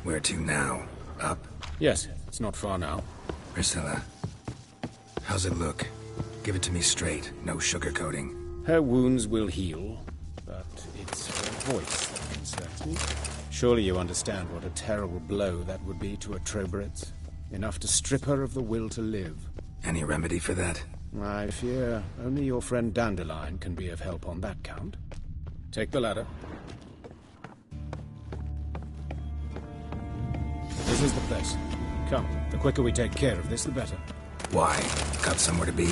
Where to now? Up? Yes, it's not far now. Priscilla, how's it look? Give it to me straight, no sugarcoating. Her wounds will heal, but it's her voice that concerns me. Surely you understand what a terrible blow that would be to a Trobritz. Enough to strip her of the will to live. Any remedy for that? I fear only your friend Dandelion can be of help on that count. Take the ladder. This is the place. Come, the quicker we take care of this, the better. Why? Got somewhere to be?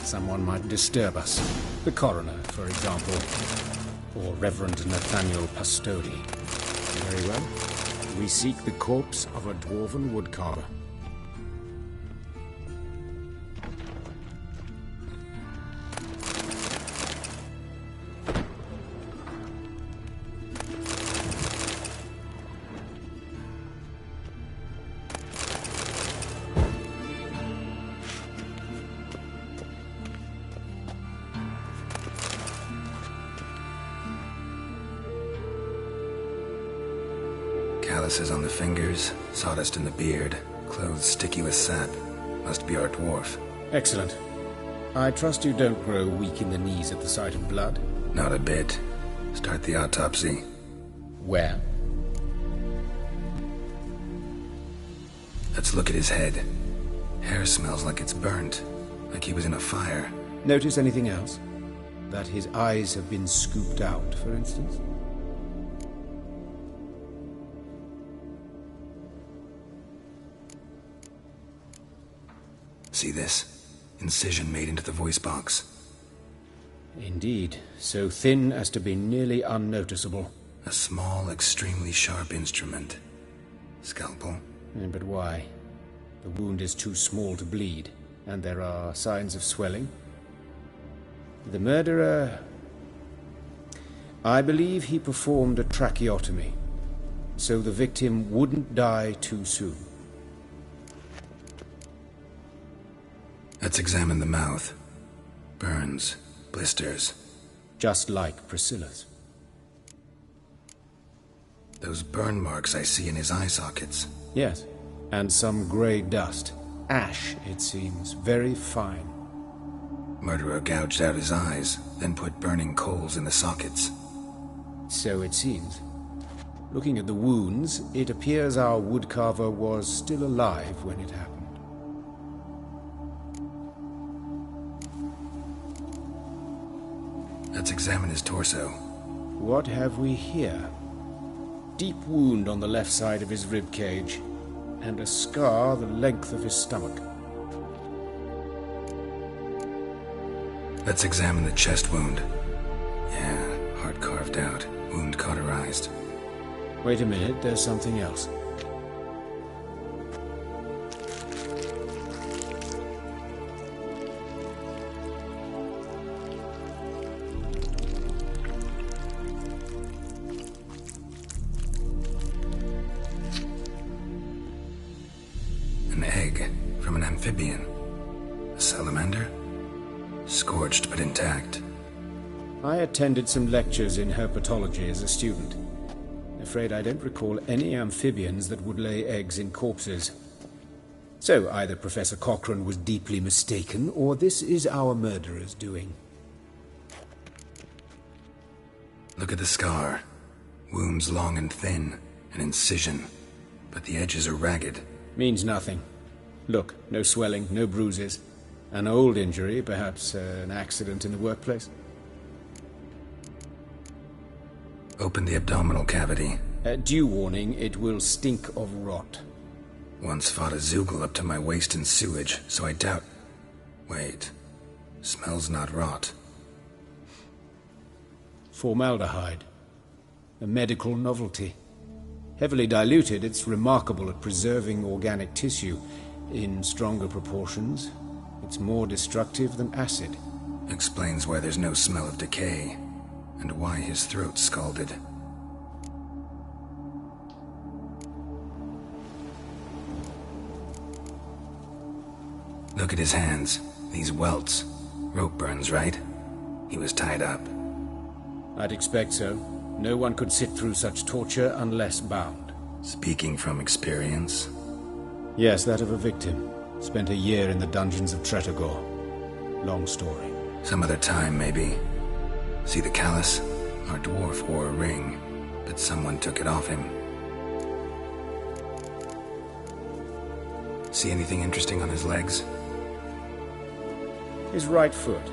Someone might disturb us. The coroner, for example. Or Reverend Nathaniel Pastodi. Very well. We seek the corpse of a dwarven woodcarver. Calluses on the fingers, sawdust in the beard, clothes sticky with sap. Must be our dwarf. Excellent. I trust you don't grow weak in the knees at the sight of blood? Not a bit. Start the autopsy. Where? Let's look at his head. Hair smells like it's burnt, like he was in a fire. Notice anything else? That his eyes have been scooped out, for instance? See this? Incision made into the voice box. Indeed, so thin as to be nearly unnoticeable. A small, extremely sharp instrument. Scalpel? But why? The wound is too small to bleed, and there are signs of swelling. The murderer... I believe he performed a tracheotomy, so the victim wouldn't die too soon. Let's examine the mouth. Burns, blisters. Just like Priscilla's. Those burn marks I see in his eye sockets. Yes, and some grey dust. Ash, it seems. Very fine. Murderer gouged out his eyes, then put burning coals in the sockets. So it seems. Looking at the wounds, it appears our woodcarver was still alive when it happened. Let's examine his torso. What have we here? Deep wound on the left side of his rib cage, and a scar the length of his stomach. Let's examine the chest wound. Yeah, heart carved out, wound cauterized. Wait a minute, there's something else. An egg from an amphibian. A salamander? Scorched but intact. I attended some lectures in herpetology as a student. Afraid I don't recall any amphibians that would lay eggs in corpses. So either Professor Cochrane was deeply mistaken, or this is our murderer's doing. Look at the scar. Wounds long and thin, an incision, but the edges are ragged. Means nothing. Look, no swelling, no bruises. An old injury, perhaps an accident in the workplace. Open the abdominal cavity. Due warning, it will stink of rot. Once fought a Zoogle up to my waist in sewage, so I doubt... Wait. Smells not rot. Formaldehyde. A medical novelty. Heavily diluted, it's remarkable at preserving organic tissue. In stronger proportions, it's more destructive than acid. Explains why there's no smell of decay, and why his throat's scalded. Look at his hands. These welts. Rope burns, right? He was tied up. I'd expect so. No one could sit through such torture unless bound. Speaking from experience? Yes, that of a victim. Spent a year in the dungeons of Tretogor. Long story. Some other time, maybe. See the callus? Our dwarf wore a ring, but someone took it off him. See anything interesting on his legs? His right foot.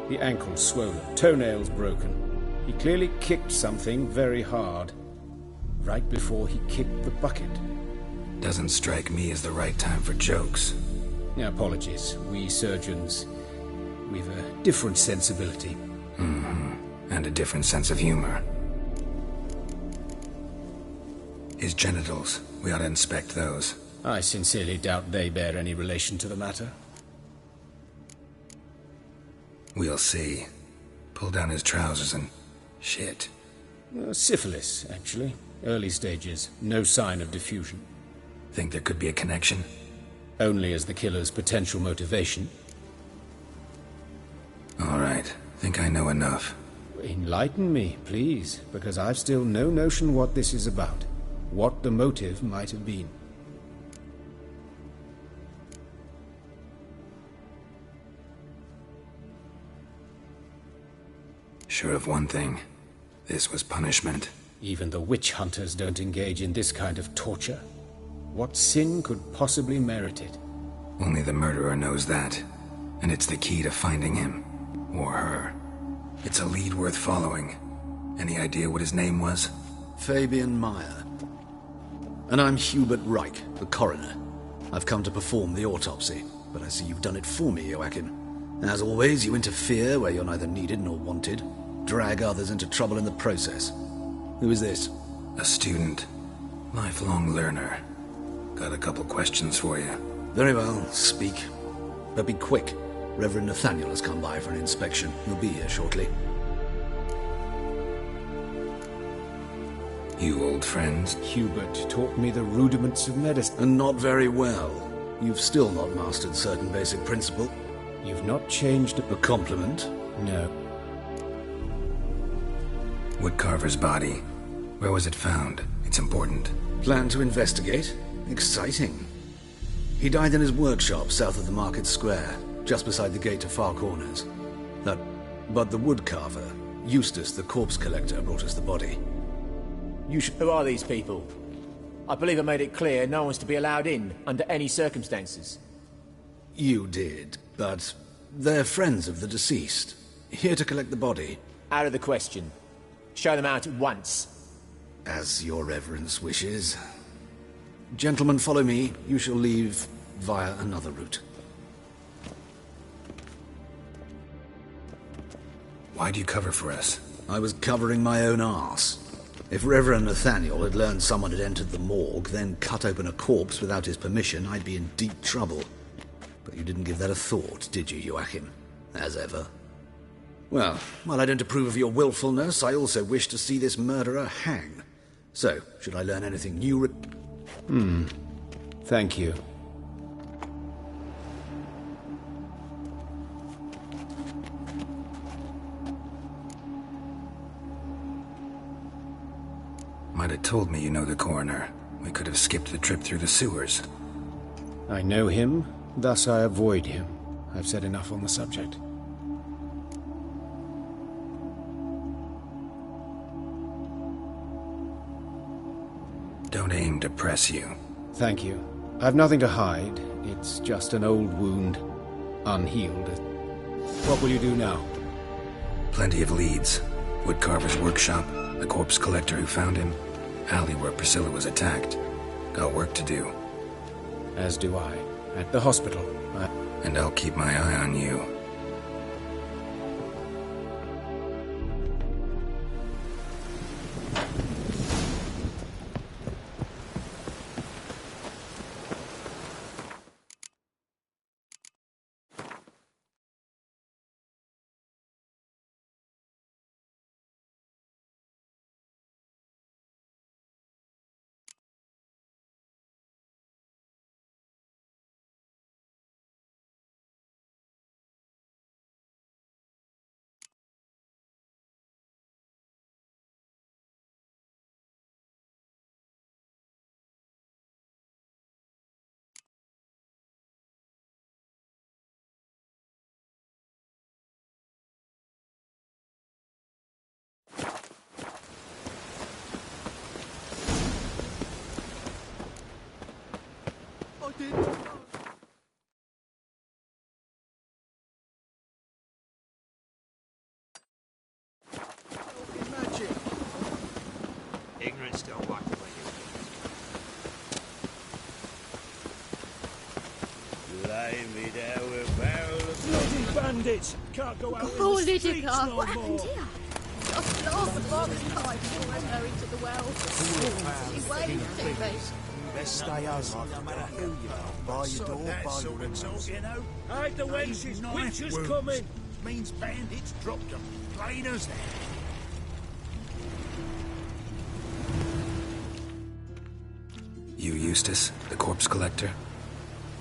The ankle swollen, toenails broken. He clearly kicked something very hard. Right before he kicked the bucket. Doesn't strike me as the right time for jokes. Apologies. We surgeons, we've a different sensibility. Mm-hmm. And a different sense of humor. His genitals. We ought to inspect those. I sincerely doubt they bear any relation to the matter. We'll see. Pull down his trousers and... shit. Syphilis, actually. Early stages. No sign of diffusion. Think there could be a connection? Only as the killer's potential motivation. All right. Think I know enough. Enlighten me, please, because I've still no notion what this is about. What the motive might have been. Sure of one thing. This was punishment. Even the witch hunters don't engage in this kind of torture. What sin could possibly merit it? Only the murderer knows that. And it's the key to finding him. Or her. It's a lead worth following. Any idea what his name was? Fabian Meyer. And I'm Hubert Reich, the coroner. I've come to perform the autopsy, but I see you've done it for me, Joachim. As always, you interfere where you're neither needed nor wanted. Drag others into trouble in the process. Who is this? A student. Lifelong learner. Got a couple questions for you. Very well, speak. But be quick. Reverend Nathaniel has come by for an inspection. He'll be here shortly. You old friends? Hubert taught me the rudiments of medicine. And not very well. You've still not mastered certain basic principle. You've not changed a compliment? No. Woodcarver's body. Where was it found? It's important. Plan to investigate? Exciting. He died in his workshop south of the market square, just beside the gate to Far Corners. But the woodcarver, Eustace the corpse collector, brought us the body. Who are these people? I believe I made it clear no one's to be allowed in, under any circumstances. You did, but they're friends of the deceased. Here to collect the body. Out of the question. Show them out at once. As your reverence wishes. Gentlemen, follow me. You shall leave via another route. Why'd you cover for us? I was covering my own arse. If Reverend Nathaniel had learned someone had entered the morgue, then cut open a corpse without his permission, I'd be in deep trouble. But you didn't give that a thought, did you, Joachim? As ever. Well, while I don't approve of your willfulness, I also wish to see this murderer hang. So, should I learn anything new? Thank you. Might have told me you know the coroner. We could have skipped the trip through the sewers. I know him, thus I avoid him. I've said enough on the subject. Don't aim to press you. Thank you. I've nothing to hide. It's just an old wound, unhealed. What will you do now? Plenty of leads. Woodcarver's workshop, the corpse collector who found him, alley where Priscilla was attacked. Got work to do. As do I. At the hospital. And I'll keep my eye on you. Ignorance don't wipe away your Blimey, there were barrels of bloody bandits. Can't go out in Oh, the streets Lydica, no what more. happened here? Just last the box I poured her into the well. She waved to me. Best stay home, no matter who you are. By your door, by your windows. You know, hide the wenches, witches coming. Means bandits dropped them. Plain as that. You, Eustace, the corpse collector?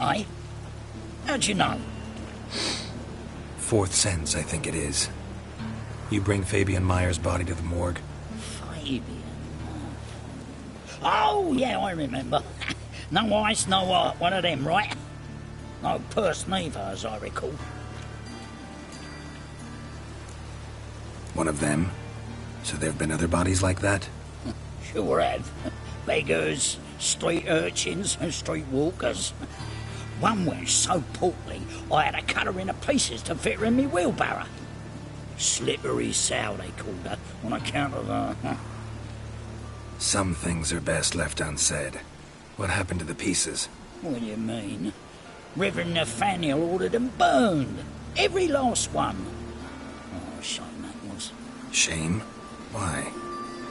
Aye? How'd you know? Fourth sense, I think it is. You bring Fabian Meyer's body to the morgue? Fabian? Oh, yeah, I remember. No eyes, no heart, one of them, right? No purse neither, as I recall. One of them? So there have been other bodies like that? Sure have. Beggars, street urchins, and street walkers. One went so portly, I had to cut her into pieces to fit her in me wheelbarrow. Slippery sow, they called her, on account of her. Some things are best left unsaid. What happened to the pieces? What do you mean? Reverend Nathaniel ordered them burned. Every last one. Oh, shame that was. Shame? Why?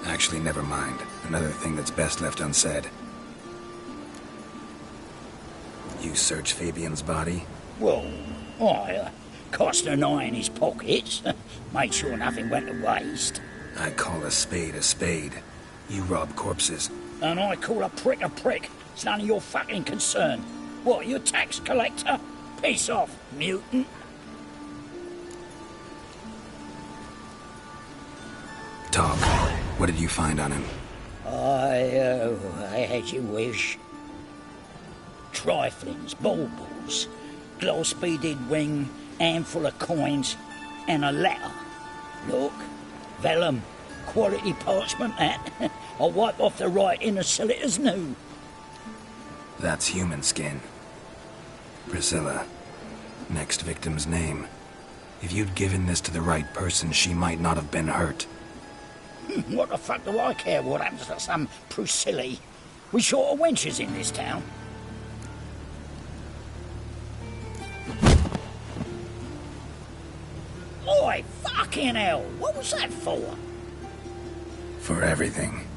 Actually, never mind. Another thing that's best left unsaid. You searched Fabian's body? Well, I cast an eye in his pockets. Made sure nothing went to waste. I call a spade a spade. You rob corpses. And I call a prick a prick. It's none of your fucking concern. What, you a tax collector? Piss off, mutant. Talk. What did you find on him? As you wish. Triflings, baubles, gloss-beaded ring, handful of coins, and a letter. Look, vellum, quality parchment that. I'll wipe off the writing and sell it as new. That's human skin. Priscilla. Next victim's name. If you'd given this to the right person, she might not have been hurt. What the fuck do I care what happens to some Priscilla? We short of wenches in this town. Oi, fucking hell! What was that for? For everything.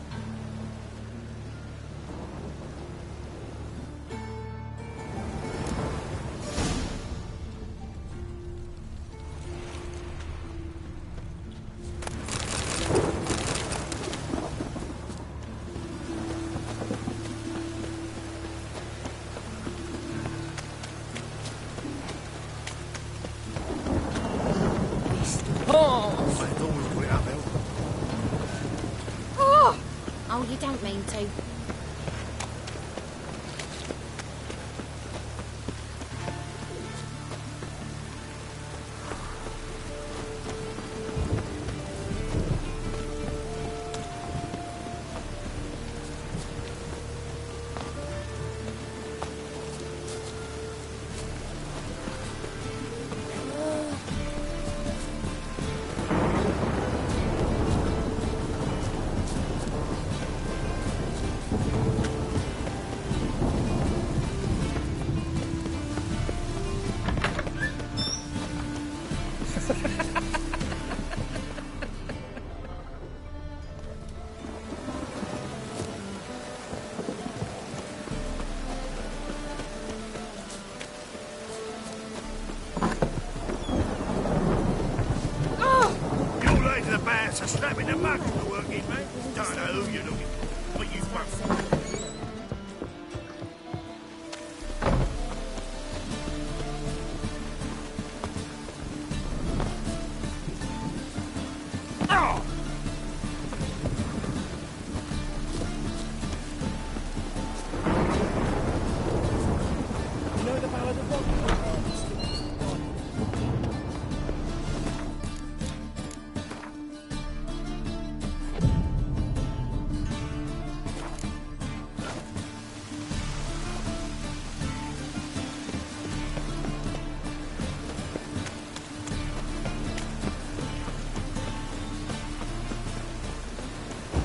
Oh! tea. That's a slap in the mug for working, mate. Don't know who you're looking for, but you've both.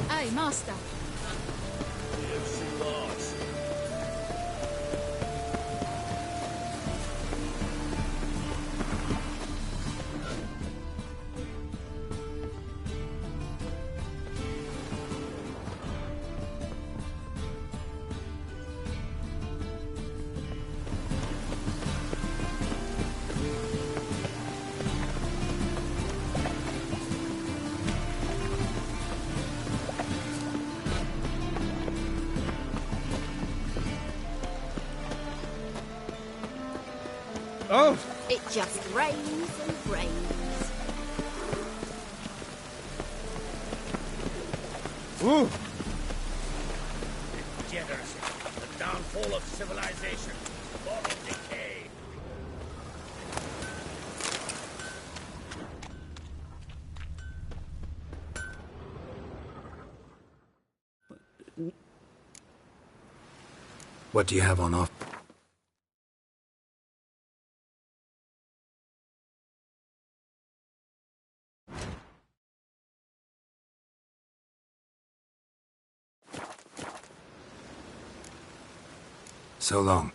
Hey, Master. Yes, she was. Oh! It just rains and rains. Ooh! Degeneracy, the downfall of civilization, moral decay. What do you have on offer? So long.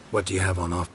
What do you have on offer?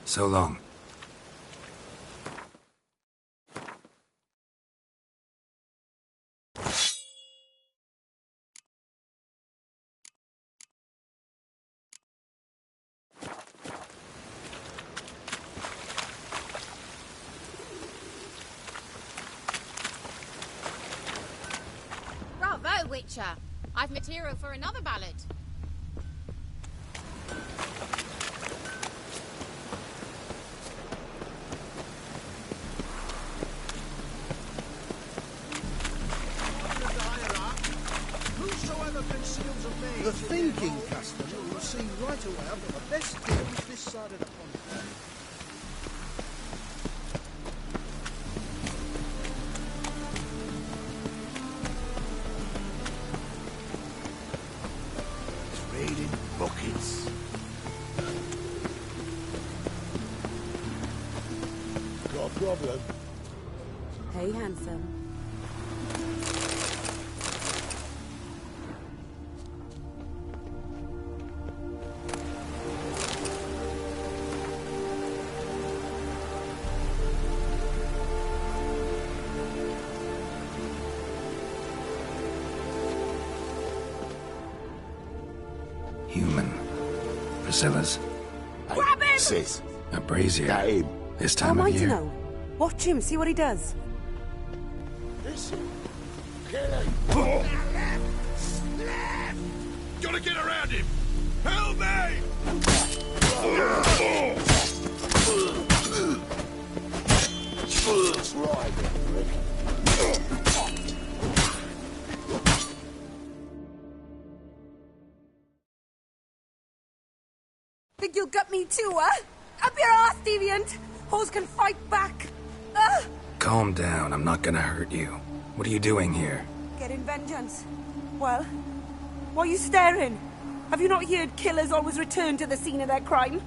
So long. Bravo, Witcher. I've material for another ballad. The thinking customer will see right away I've got the best deals this side of the pond. Trading buckets. Got a problem? Hey, handsome. Human. Priscilla's. Grab him! Sis. A brazier. Got him. This How time am of I to year. know? Watch him, see what he does. Listen. Get him. Gotta get around him! Help me! Try it. Think you'll gut me too, huh? Up your ass, deviant! Hoes can fight back! Ah! Calm down, I'm not gonna hurt you. What are you doing here? Getting vengeance. Well, why are you staring? Have you not heard killers always return to the scene of their crime?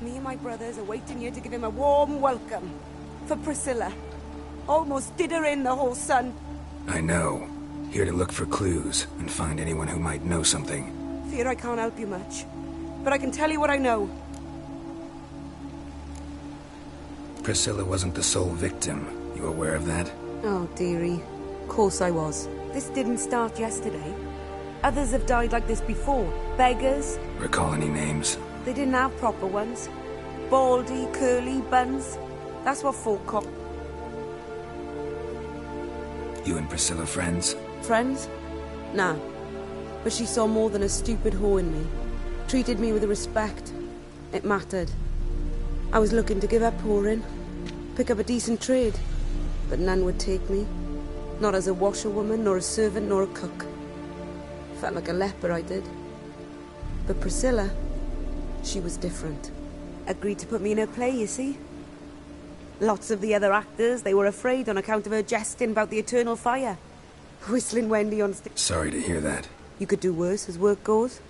Me and my brothers are waiting here to give him a warm welcome. For Priscilla. Almost did her in, the whole son. I know. Here to look for clues and find anyone who might know something. Fear I can't help you much. But I can tell you what I know. Priscilla wasn't the sole victim. You aware of that? Oh, dearie. Of course I was. This didn't start yesterday. Others have died like this before. Beggars. Recall any names? They didn't have proper ones. Baldy, curly, buns. That's what folk call... You and Priscilla friends? Friends? Nah. But she saw more than a stupid whore in me. Treated me with respect. It mattered. I was looking to give up whoring. Pick up a decent trade. But none would take me. Not as a washerwoman, nor a servant, nor a cook. Felt like a leper, I did. But Priscilla, she was different. Agreed to put me in her play, you see. Lots of the other actors, they were afraid on account of her jesting about the eternal fire. Whistling Wendy on stage. Sorry to hear that. You could do worse as work goes.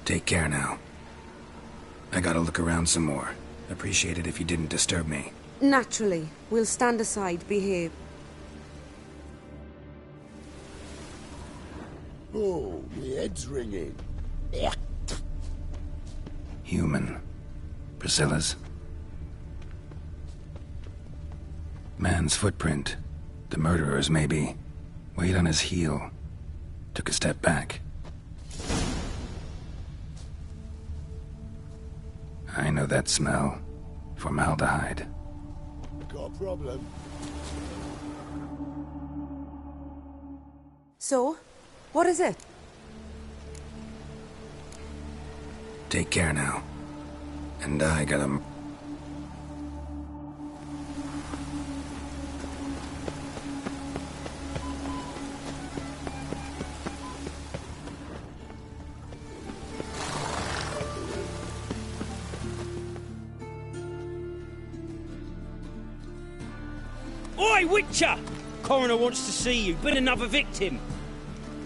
Take care now. I gotta look around some more. Appreciate it if you didn't disturb me. Naturally. We'll stand aside, behave. Oh, my head's ringing. Human. Priscilla's. Man's footprint. The murderer's, maybe. Weight on his heel. Took a step back. I know that smell. Formaldehyde. Got a problem? So, what is it? Take care now. And I gotta... Oi, Witcher! Coroner wants to see you. Been another victim.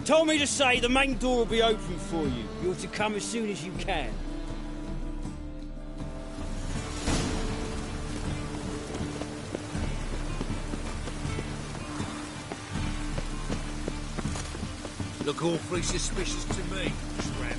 Told me to say the main door will be open for you. You're to come as soon as you can. Look awfully suspicious to me, tramp.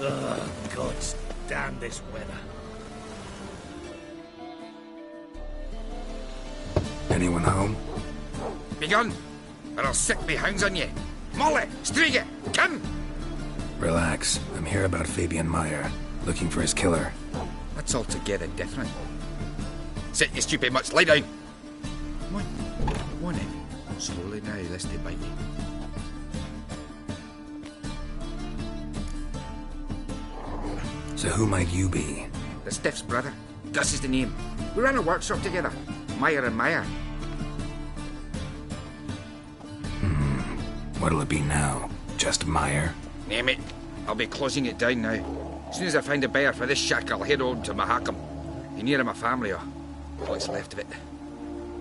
Ugh, God damn this weather. Anyone home? Begone, or I'll sick me hounds on ye. Molly, Striga, come! Relax. I'm here about Fabian Meyer, looking for his killer. That's altogether different. Sit, you stupid much, lie down. Come on in. Slowly now, lest they bite you. So who might you be? The Stiff's brother. Gus is the name. We ran a workshop together. Meyer and Meyer. What'll it be now? Just Meyer? Name it. I'll be closing it down now. As soon as I find a buyer for this shack, I'll head on to Mahakam. Be near my family, or what's left of it.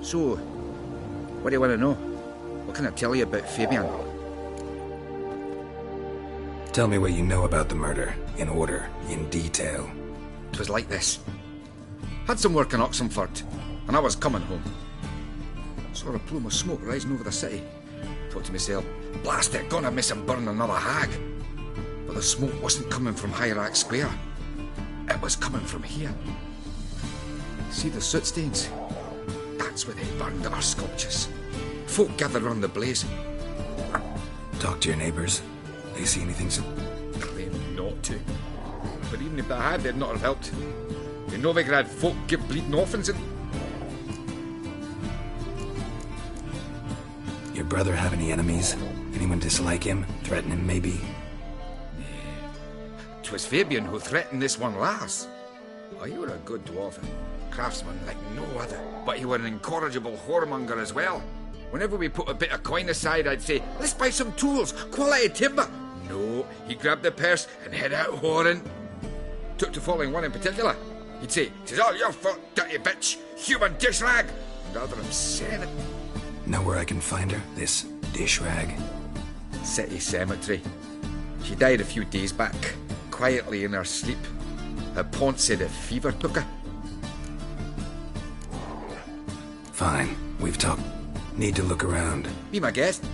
So, what do you want to know? What can I tell you about Fabian? Tell me what you know about the murder, in order, in detail. It was like this. Had some work in Oxenford, and I was coming home. Saw a plume of smoke rising over the city. Thought to myself, blast it, gonna miss him burn another hag. But the smoke wasn't coming from Hierarch Square. It was coming from here. See the soot stains? That's where they burned our sculptures. Folk gathered around the blaze. Talk to your neighbours. They see anything Claim not to. But even if they had, they'd not have helped. In Novigrad, folk give bleeding orphans and... Your brother have any enemies? Anyone dislike him? Threaten him, maybe? 'Twas Fabian who threatened this one last. Oh, he were a good dwarf, a craftsman like no other. But he were an incorrigible whoremonger as well. Whenever we put a bit of coin aside, I'd say, let's buy some tools, quality timber. No, he grabbed the purse and head out whoring. Took to following one in particular. He'd say, "'Tis all your fault, dirty bitch, human dish rag." And rather him saying it. Know where I can find her, this dish rag? City cemetery. She died a few days back, quietly in her sleep. Her pont said a fever took her. Fine, we've talked. Need to look around. Be my guest.